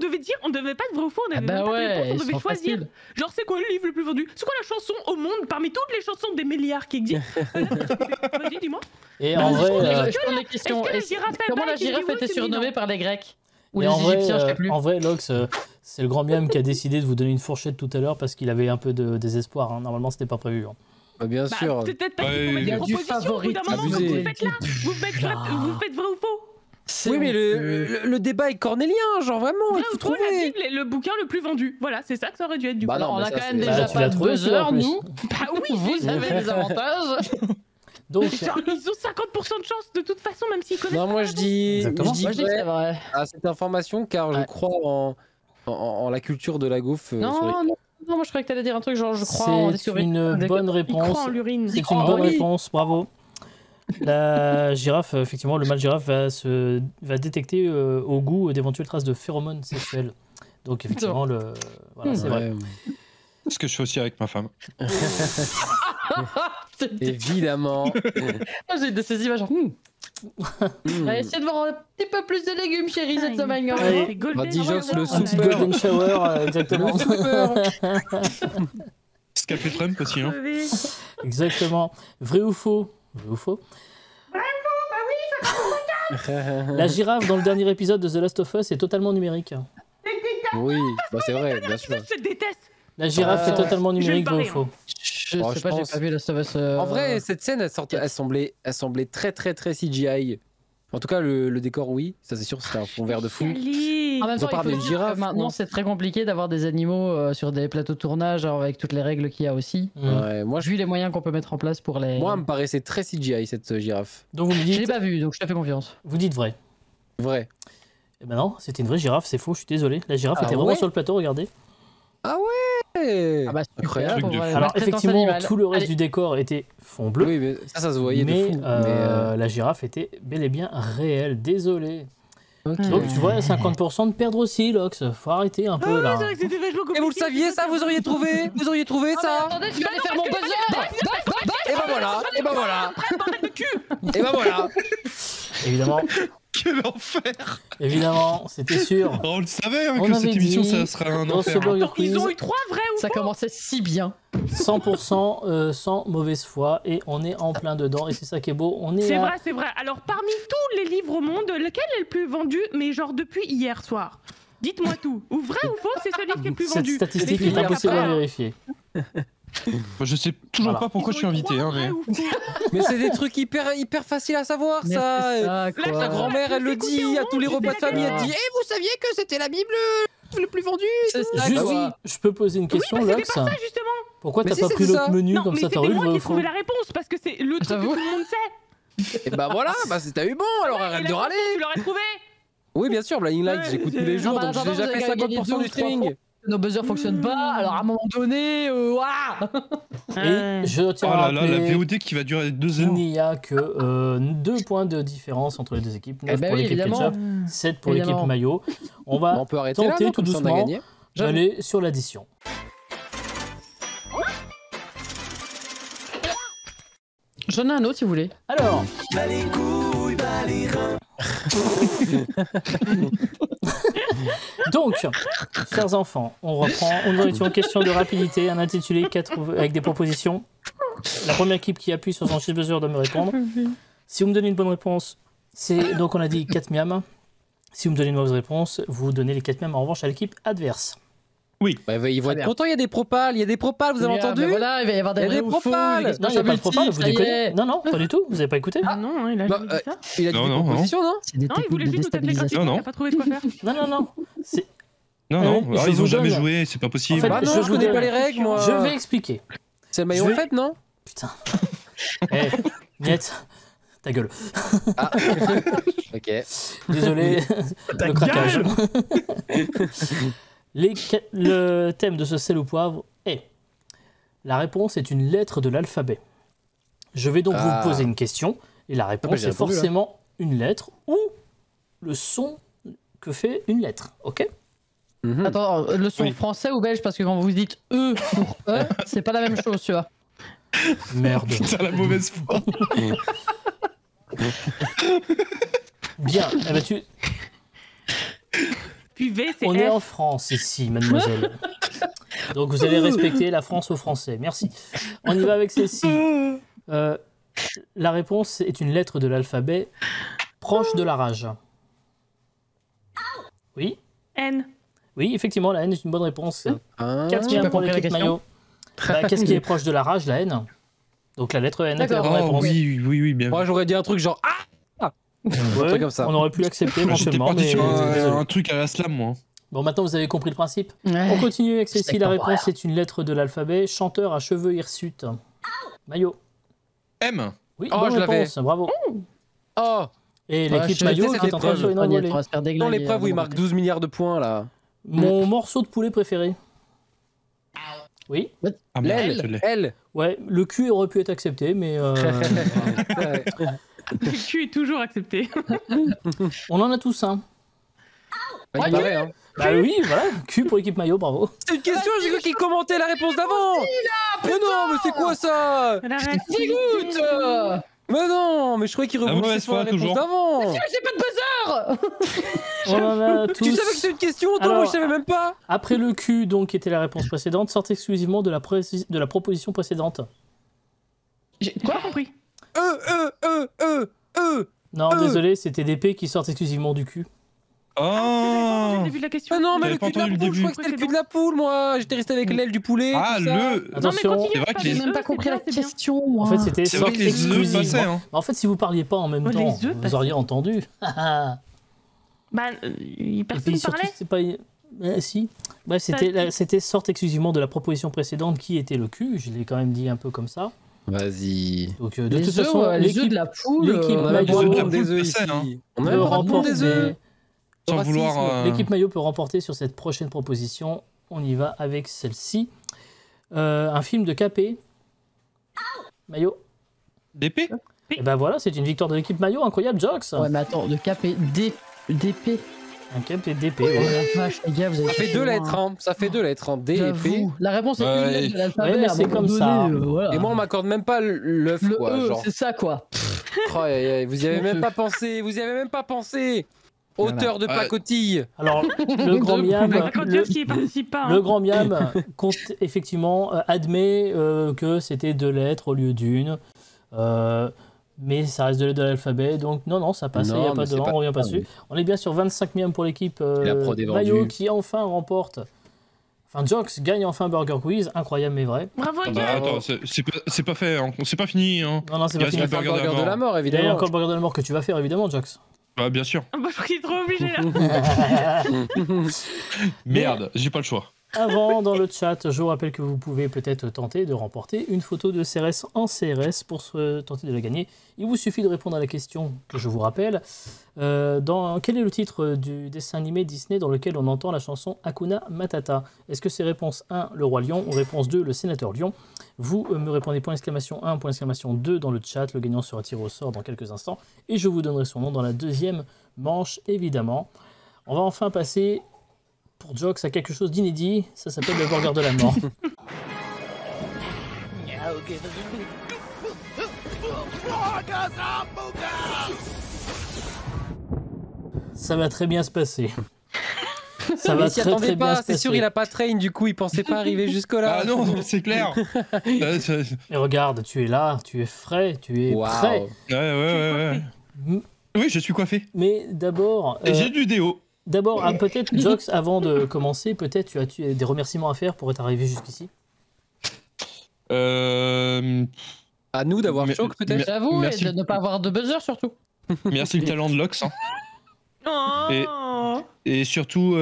devait pas être vrai ou faux. On Ah avait bah même pas de ouais, réponse, ils on devait sont choisir. faciles. Genre, c'est quoi le livre le plus vendu? C'est quoi la chanson au monde parmi toutes les chansons des milliards qui existent? Vas-y, dis-moi. Et Non, en je vrai, prends les- euh, je prends les questions. est-ce que la Et girafe, elle comment baille, la tu me dis girafe oui, était tu me dis surnommée non. par les Grecs ou et les en vrai, Égyptiens, je sais plus. en vrai, Lox, c'est le grand miam qui a décidé de vous donner une fourchette tout à l'heure parce qu'il avait un peu de désespoir. Hein. Normalement, c'était pas prévu. Hein. Bah, bien Bah, sûr. peut-être pas qu'il Ouais, faut mettre il y des a du propositions au bout d'un moment, favoritisme. comme vous faites là. Vous faites vrai ou faux? Oui, mais le débat est cornélien, genre vraiment, Vrai il faut ou faux, la trouver. Bible est le bouquin le plus vendu. Voilà, c'est ça que ça aurait dû être du Bah coup. non, on mais a ça, quand même c'est- Bah, déjà tu pas l'as trouvé, 2 celui-là, en heures, plus. nous. Bah oui, Vous avez des avantages. Donc, genre, ils ont 50% de chance de toute façon, même s'ils connaissent. Non, moi je dis, Exactement. Moi, je dis que c'est vrai vrai. à cette information car je Ouais. crois en la culture de la gaufre. sur les- Non, moi je crois que t'allais dire un truc genre je crois en c'est Discovery. une bonne Ils croient réponse. en l'urine. C'est croient une en bonne oui. réponse, bravo. La girafe, effectivement, le mâle girafe va détecter au goût d'éventuelles traces de phéromones sexuelles. Donc, effectivement, voilà, c'est vrai. Ouais, C'est ce que je fais aussi avec ma femme. évidemment. Ah, j'ai de ces images genre. Allez, essayez de voir un petit peu plus de légumes, chérie, cette semaine. quand même. Ouais. C'est Golden Bah, dis Jox, Shower, le on a Un petit dit. super. golden shower, exactement. Le super. Ce qu'a fait Trump aussi. Hein. Crevé. Exactement. Vrai ou faux? Vrai ou faux? La girafe dans le dernier épisode de The Last of Us est totalement numérique. Oui, bah c'est vrai, bien sûr. Je te déteste. La girafe est totalement je vais numérique, me vrai ou barrer, faux? Je Oh, sais je pas, j'ai pense. pas vu Last of Us. En vrai, cette scène, elle semblait très CGI. En tout cas, le décor, oui. Ça, c'est sûr, c'était un fond vert de fou. Allez. En même Ils temps, ont il faut parlé d'une dire girafe, que maintenant, non c'est très compliqué d'avoir des animaux sur des plateaux de tournage, genre avec toutes les règles qu'il y a aussi. Ouais, moi, Vu les moyens qu'on peut mettre en place pour les. moi, elle me paraissait très CGI, cette girafe. Donc vous me Je l'ai dites, pas vu, donc je te fais confiance. vous dites vrai. Vrai. Eh ben non, c'était une vraie girafe, c'est faux, je suis désolé. La girafe Ah était vraiment ouais sur le plateau, regardez. Hey. Ah bah super, Incroyable. pour Truc de la fou. Alors maltraitance effectivement, animale. tout le reste Allez. du décor était fond bleu, Oui, mais ça se voyait mais, de fou. la girafe était bel et bien réelle, désolé. Ok. Donc tu vois, 50% de perdre aussi, Lox. Faut arrêter un peu là. C'est vrai que c'était vachement compliqué. Et vous le saviez, ça? Vous auriez trouvé? Vous auriez trouvé ça? Attendez, tu vas aller faire mon buzzer. Et ben voilà, et ben voilà. Et ben voilà. Évidemment, Quel enfer! Évidemment, c'était sûr. On le savait hein, On que avait cette émission, dit ça serait un dans ce enfer. Burger Attends, ils Quiz, ont eu 3 vrais ou Ça commençait si bien. 100% sans mauvaise foi et on est en plein dedans et c'est ça qui est beau. On est C'est à- vrai, c'est vrai. Alors, parmi tous les livres au monde, lequel est le plus vendu, mais genre depuis hier soir? Dites-moi tout. Ou vrai ou faux, c'est ce livre qui est le plus Cette vendu. statistique Les est filles, impossible après, à vérifier. Je sais toujours Voilà. pas pourquoi je suis invité. Hein, mais... Mais c'est des trucs hyper faciles à savoir, Mais ça. c'est ça, Là, quoi. Ta grand-mère, elle le Écoutez, dit à on tous les monte, repas de c'était la famille, elle galère. dit Eh, vous saviez que c'était la Bible le plus vendu C'est ça, Juste, quoi. je peux poser une question, Oui, mais Lox. c'était pas ça, justement. Pourquoi Mais t'as si, pas c'est pris ça. l'autre menu Non, comme mais ça c'était t'aurais eu le moi vrai qui ou ai faux? trouvé la réponse, parce que c'est le truc que J'avoue. tout le monde sait. Et bah voilà, bah t'as eu bon, alors Et arrête la de réponse, râler. tu l'aurais trouvé. Oui, bien sûr, Blinding Light, Ouais, j'écoute tous c'est- les jours, Non, bah, donc j'ai attends, déjà vous fait avez gagné 50% deux du ou trois streaming. Nos buzzers fonctionnent pas, alors à un moment donné, waouh. Et je tiens Oh à là là, la rappeler VOD qui va durer 2 qu'il heures. n'y a que 2 points de différence entre les deux équipes. 9 ben pour oui, l'équipe évidemment. Ketchup, 7 pour l'équipe Évidemment. Mayo. On Bah, va on peut arrêter là, tenter non, tout comme ça, on a doucement gagné. d'aller sur l'addition. J'en ai un autre si vous voulez. Alors, donc, chers enfants, on reprend. On est sur une question de rapidité, un intitulé avec des propositions. La première équipe qui appuie sur son cheeseburger doit me répondre. Si vous me donnez une bonne réponse, c'est donc on a dit 4 miams. Si vous me donnez une mauvaise réponse, vous donnez les 4 miams en revanche à l'équipe adverse. Bah, ils vont Très être bien. contents, il y a des propales, vous avez entendu Ben voilà, il va y avoir des Il y a vrais des ou faux, propales. des Non, il n'y a pas de propale, vous ça y déconnez. est. Non, non, pas du tout, vous n'avez pas écouté. Ah non, il a Bah, jamais dit ça. Il a dit Non, des non, propositions, non C'est des Non, il techniques voulait de juste nous taper déstabilisation. gratuitement, Non, il a pas trouvé de quoi faire. Non, non, non. C'est- Non, non, je alors, ils vous ont jamais donne- joué, c'est pas possible. En fait, Bah non, je je vous connais donne- pas les règles, moi. Je vais expliquer. C'est le maillot je vais- fait, non Putain. Eh, Miette, ta gueule. Ah, ok. Désolé, le craquage. Le thème de ce sel ou poivre est la réponse est une lettre de l'alphabet. Je vais donc Ah. vous poser une question et la réponse j'ai est répondu, là. forcément une lettre ou le son que fait une lettre. Ok? Mhm. Attends, le son Oui. français ou belge parce que quand vous dites E pour E, c'est pas la même chose, tu vois. Merde. Putain, la mauvaise foi. Bien. Eh ben, Puis V, c'est on est en F. France ici, mademoiselle. Donc vous allez respecter la France aux Français. Merci. On y va avec celle-ci. La réponse est une lettre de l'alphabet proche de la rage. Oui, N. oui, effectivement, la haine est une bonne réponse. Ah. 4 J'ai pas pour compris la l'équipe question. maillot. Bah, qu'est-ce qui est proche de la rage? La haine. Donc la lettre N était la D'accord. bonne Oh, réponse. oui, oui, oui, bien. Moi, j'aurais dit un truc genre Ah Ouais, truc comme ça. on aurait pu l'accepter J'étais éventuellement, parti mais sur désolé. un truc à la slam, moi. Bon, maintenant vous avez compris le principe. Ouais. On continue avec celle-ci. C'est La temporaire. réponse est une lettre de l'alphabet. Chanteur à cheveux hirsutes. Maillot. M. Oui, Oh, bonne je l'avais. réponse, bravo. Oh Et Ouais, l'équipe je maillot sais qui est en train de cette faire une envolée. On va se faire Dans déglinguer, l'épreuve où il marque 12 milliards de points, là. Mon morceau de poulet préféré. Oui. Ah, merde, je l'ai. Elle Ouais, le cul aurait pu être accepté, mais Ouais. Le cul est toujours accepté. on en a tous un. Bah, il paraît, hein. Bah oui, voilà, cul pour l'équipe maillot, bravo. C'est une question, j'ai cru qu'il commentait la réponse d'avant. Mais non, mais c'est quoi ça? La Dégoûte Mais non, mais je croyais qu'il La rebondissait mauvaise sur la foi, réponse toujours. d'avant. J'ai pas de buzzer. On en a tous. Tu savais que c'était une question, toi? Alors- Moi, je savais même pas. Après le cul, donc, qui était la réponse précédente, sortent exclusivement de la proposition précédente. J'ai pas compris. Non, Euh. désolé, c'était des P qui sortent exclusivement du cul. Oh le début de la question. Ah non, mais J'avais le pas cul de la entendu le poule, je début. crois que c'était le cul de la poule, moi. J'étais resté avec l'aile du poulet. Ah, tout ça. le. Attention. Non, mais continue, C'est vrai pas que des les- J'ai même pas œufs, compris c'est la bien, c'est bien. question, moi. En fait, c'était C'est vrai que les œufs exclusivement. passaient, hein. En fait, si vous parliez pas en même Oh, les temps, œufs vous passaient. auriez entendu. Bah, Et personne puis ne surtout, parlait. c'est pas. Si. Bref, c'était sorte exclusivement de la proposition précédente qui était le cul. Je l'ai quand même dit un peu comme ça. Vas-y. Donc, de Les toute œufs, façon, les œufs l'équipe de la poule. l'équipe On a Maillot pas de de la prendre des poule œufs passait, ici. hein. On a peut pas de prendre remporter. des œufs. Sans Racisme. vouloir. L'équipe Maillot peut remporter sur cette prochaine proposition. On y va avec celle-ci. Un film de Capé. Maillot. D'épée. Et ben voilà, c'est une victoire de l'équipe Maillot. Incroyable, Jox. Ouais, mais attends, de Cap et d'épée. Un cap et d'épée. Oh Ouais. la vache, les gars, vous avez Ça fait cherché 2 loin, lettres, hein. Ça fait 2 lettres, hein. D et P. J'avoue. La réponse est Ouais. une lettre de l'alphabet. Ouais, mais à c'est un moment comme donné, ça. voilà. Et moi, on m'accorde même pas l'œuf, Le quoi. E, Genre. c'est ça, quoi. Oh, aïe, aïe, vous y avez Mon même Dieu. pas pensé. Vous y avez même pas pensé. Auteur de Voilà. pacotille. Alors, le grand miam, Bah, quand Dieu qui participe pas. le grand miam compte effectivement admet que c'était 2 lettres au lieu d'une. Mais ça reste de lettres de l'alphabet, donc non, ça passe, il Non, n'y a pas mais de c'est on pas revient pas grave. dessus. On est bien sur 25 miam pour l'équipe la prod est Maillot vendue. qui enfin remporte. Enfin, Jox gagne enfin Burger Quiz, incroyable mais vrai. Bravo, Ah Guy. bah, attends, c'est pas fait, hein. C'est pas fini. Hein. Non, c'est Il pas reste fini. le burger de la Burger de la mort. mort, Il y a évidemment. encore le burger de la mort que tu vas faire, évidemment, Jox. Bah, bien sûr. Bah, je crois qu'il est trop obligé là. Merde, j'ai pas le choix. Avant, dans le chat, je vous rappelle que vous pouvez peut-être tenter de remporter une photo de CRS en CRS pour tenter de la gagner. Il vous suffit de répondre à la question que je vous rappelle. Quel est le titre du dessin animé Disney dans lequel on entend la chanson Hakuna Matata? Est-ce que c'est réponse 1, le roi lion, ou réponse 2, le sénateur lion? Vous me répondez point d'exclamation 1, point d'exclamation 2 dans le chat. Le gagnant sera tiré au sort dans quelques instants. Et je vous donnerai son nom dans la deuxième manche, évidemment. On va enfin passer... pour Jox à quelque chose d'inédit, ça s'appelle le burger de la mort. Ça va très bien se passer. Ça Mais va il s'y très attendait très bien pas, se c'est sûr, passer. il a pas train, du coup, il pensait pas arriver jusque-là. Ah non, c'est clair. Et regarde, tu es là, tu es frais, tu es prêt. Ouais. Oui, je suis coiffé. Mais d'abord, Et j'ai du déo. d'abord, peut-être Jox, avant de commencer, peut-être tu as des remerciements à faire pour être arrivé jusqu'ici. À nous d'avoir Mais- choc, peut-être. J'avoue, et Merci. de ne pas avoir de buzzer, surtout. Merci le talent de Lox. Hein. Oh. Et surtout,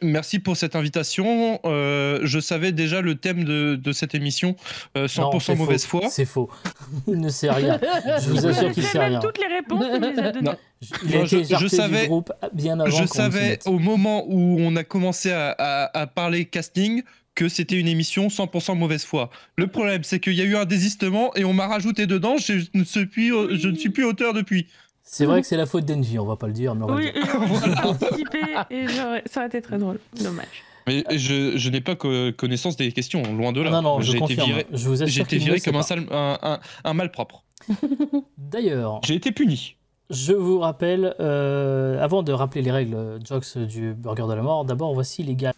merci pour cette invitation. Je savais déjà le thème de cette émission, 100% Non, c'est mauvaise faux. foi. C'est faux. Il ne sait rien. Je vous assure qu'il sait même rien. toutes les réponses, il les a données. Non. Il a Moi, été je écarté savais- du groupe bien avant Je qu'on s'y savais mette. au moment où on a commencé à parler casting que c'était une émission 100% mauvaise foi. Le problème, c'est qu'il y a eu un désistement et on m'a rajouté dedans. Je ne suis plus auteur depuis. C'est vrai que c'est la faute d'Envy, on va pas le dire, mais on va Oui, le dire. et on a anticipé, et ça aurait été très drôle. Dommage. Mais je n'ai pas connaissance des questions, loin de là. Non, non, je J'ai été confirme. viré, Je vous assure j'ai été qu'il ne viré le sait comme pas. un malpropre. D'ailleurs, J'ai été puni. je vous rappelle, avant de rappeler les règles Jox du burger de la mort, d'abord voici les gars.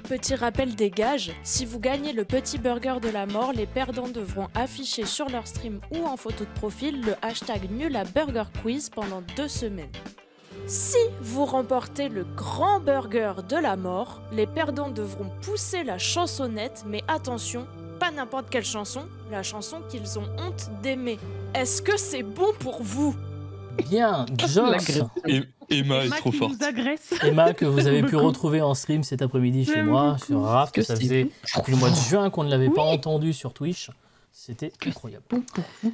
Petit rappel des gages, si vous gagnez le petit burger de la mort, les perdants devront afficher sur leur stream ou en photo de profil le hashtag nul à Burger Quiz pendant 2 semaines. Si vous remportez le grand burger de la mort, les perdants devront pousser la chansonnette, mais attention, pas n'importe quelle chanson, la chanson qu'ils ont honte d'aimer. Est-ce que c'est bon pour vous? Bien, Jox, Et Emma est Emma trop qui forte. nous agresse. Emma, que vous avez pu Beaucoup. retrouver en stream cet après-midi chez J'aime moi, beaucoup. sur Raft, Que ça c'est faisait depuis le mois de juin qu'on ne l'avait pas entendu sur Twitch. C'était incroyable. Bon pour vous.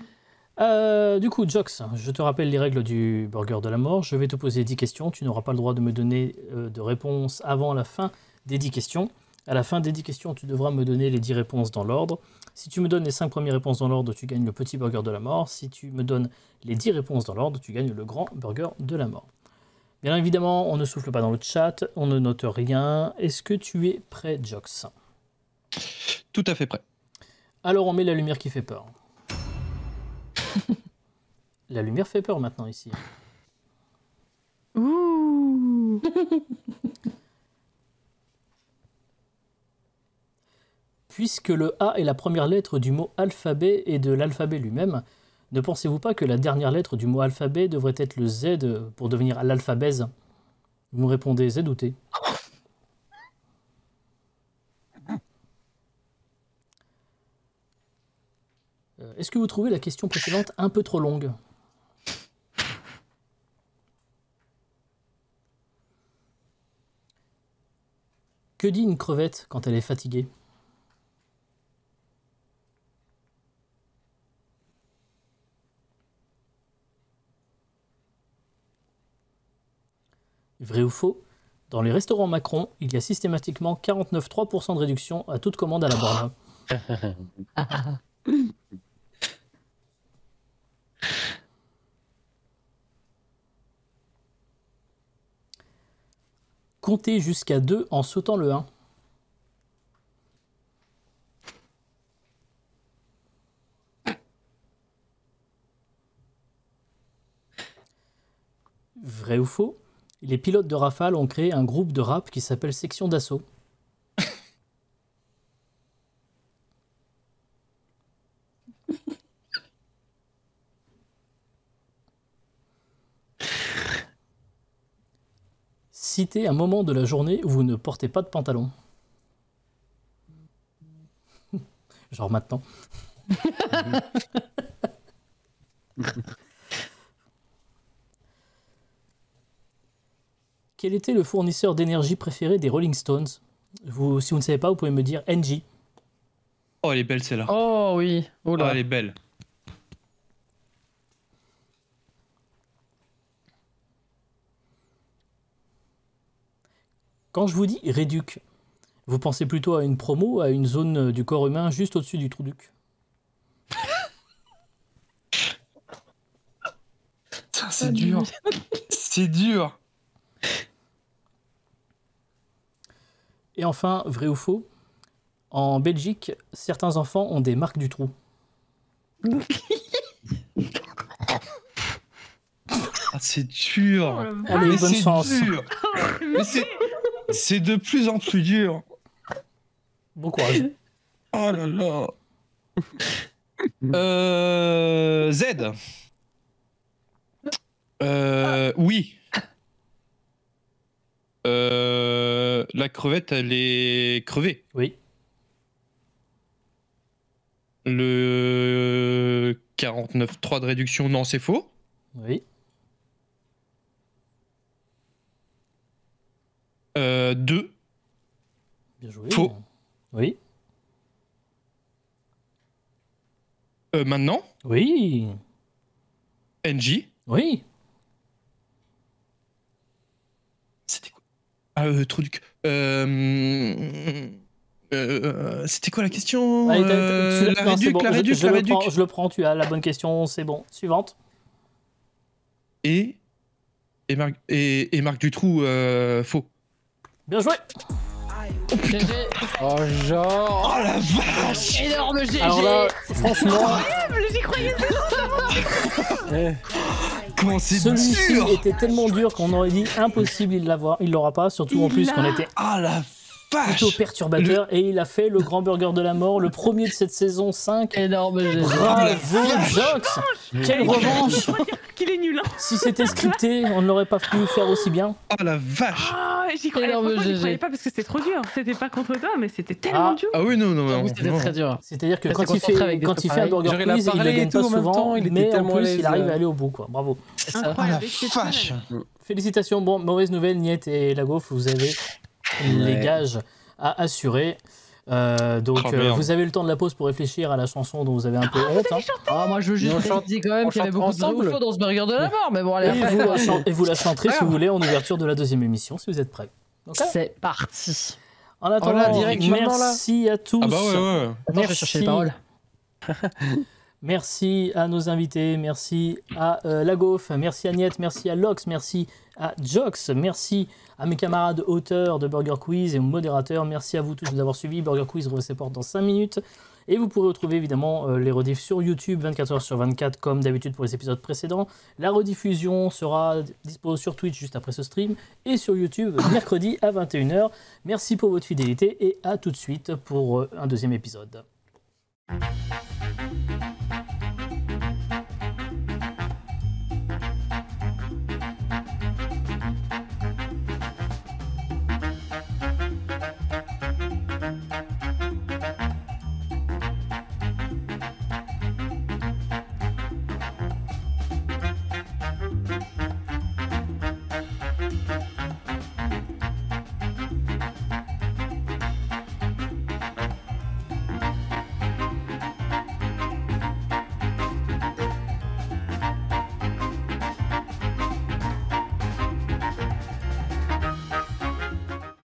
Du coup, Jox, je te rappelle les règles du burger de la mort. Je vais te poser 10 questions. Tu n'auras pas le droit de me donner de réponses avant la fin des 10 questions. À la fin des 10 questions, tu devras me donner les 10 réponses dans l'ordre. Si tu me donnes les 5 premières réponses dans l'ordre, tu gagnes le petit burger de la mort. Si tu me donnes les 10 réponses dans l'ordre, tu gagnes le grand burger de la mort. Bien évidemment, on ne souffle pas dans le chat, on ne note rien. Est-ce que tu es prêt, Jox? Tout à fait prêt. Alors on met la lumière qui fait peur. La lumière fait peur maintenant ici. Ouh. Puisque le A est la première lettre du mot alphabet et de l'alphabet lui-même, ne pensez-vous pas que la dernière lettre du mot alphabet devrait être le Z pour devenir l'alphabèse? Vous me répondez Z ou T. Est-ce que vous trouvez la question précédente un peu trop longue? Que dit une crevette quand elle est fatiguée? Vrai ou faux? Dans les restaurants Macron, il y a systématiquement 49,3% de réduction à toute commande à la borne. Comptez jusqu'à 2 en sautant le 1. Vrai ou faux? Les pilotes de Rafale ont créé un groupe de rap qui s'appelle Section d'Assaut. Citez un moment de la journée où vous ne portez pas de pantalon. Genre maintenant. Quel était le fournisseur d'énergie préféré des Rolling Stones? Si vous ne savez pas, vous pouvez me dire NG. Oh, elle est belle celle-là. Oh oui. Oh Oh, là. elle est belle. Quand je vous dis réduc, vous pensez plutôt à une promo, à une zone du corps humain juste au-dessus du trou du cul? Putain, c'est dur. C'est dur. Et enfin, vrai ou faux? En Belgique, certains enfants ont des marques du trou. Ah, c'est dur. Oh, la vache. Allez, Mais bonne c'est chance. dur. Mais c'est de plus en plus dur. Bon courage. Oh là là. Z. Oui. La crevette, elle est crevée. Oui. Le 49,3 de réduction, non, c'est faux. Oui. 2. Bien joué. Faux. Oui. Maintenant, Oui. NJ. Oui. C'était quoi? Trou du cul. C'était quoi la question? Allez, La non, c'est réduc, bon, la réduc, je la le réduc. prends, je le prends, tu as la bonne question, c'est bon. Suivante. Et Marc Dutroux, faux. Bien joué. GG. Oh, genre. Oh la vache! Énorme GG. Alors là, franchement, J'y croyais. Comment c'est celui-ci dur! était tellement dur qu'on aurait dit impossible, il l'aura pas, surtout en Il plus l'a. qu'on était Ah la plutôt vache! perturbateur, et il a fait le grand burger de la mort, le premier de cette saison 5. Énorme GG. Bravo, Jox. Quelle revanche. Qu'il est nul. Hein. Si c'était scripté, on ne l'aurait pas pu faire aussi bien. Oh la vache! Ah, j'y croyais, Énorme franchement, j'y GG. croyais pas parce que c'était trop dur. C'était pas contre toi, mais c'était tellement Ah. dur. Ah oui, non, non, J'avoue, non. c'était non. très dur. C'est-à-dire que Ça quand s'est il concentré fait, avec des quand trucs il fait un pareils. burger Genre, il a quiz, il ne parlé et gagne tout pas en même souvent, temps, il était mais en tellement à plus, l'aise, il arrive à aller au bout, quoi. Bravo. C'est ça. Oh la Incroyable, exceptionnel. vache! Félicitations. Bon, mauvaise nouvelle, Niet et Lagoff, vous avez les gages à assurer. Donc, Oh, merde. vous avez le temps de la pause pour réfléchir à la chanson dont vous avez un peu honte. Hein. Ah, moi, je veux juste On chante- préciser quand même on qu'il y avait chante beaucoup de ensemble. infos dans ce burger de la mort. Mais bon, allez, Et vous la chanterez si vous voulez en ouverture de la deuxième émission, si vous êtes prêts. Ok. c'est parti. En attendant, là, direct, maintenant, là. merci à tous. Ah bah ouais, ouais. Attends, je vais chercher les paroles. Merci à nos invités, merci à Lagoff, merci à Niet, merci à Lox, merci à Jox, merci à mes camarades auteurs de Burger Quiz et aux modérateurs. Merci à vous tous de nous avoir suivis. Burger Quiz rouvre ses portes dans 5 minutes. Et vous pourrez retrouver évidemment les rediffs sur YouTube 24h/24 comme d'habitude pour les épisodes précédents. La rediffusion sera dispo sur Twitch juste après ce stream et sur YouTube mercredi à 21h. Merci pour votre fidélité et à tout de suite pour un deuxième épisode.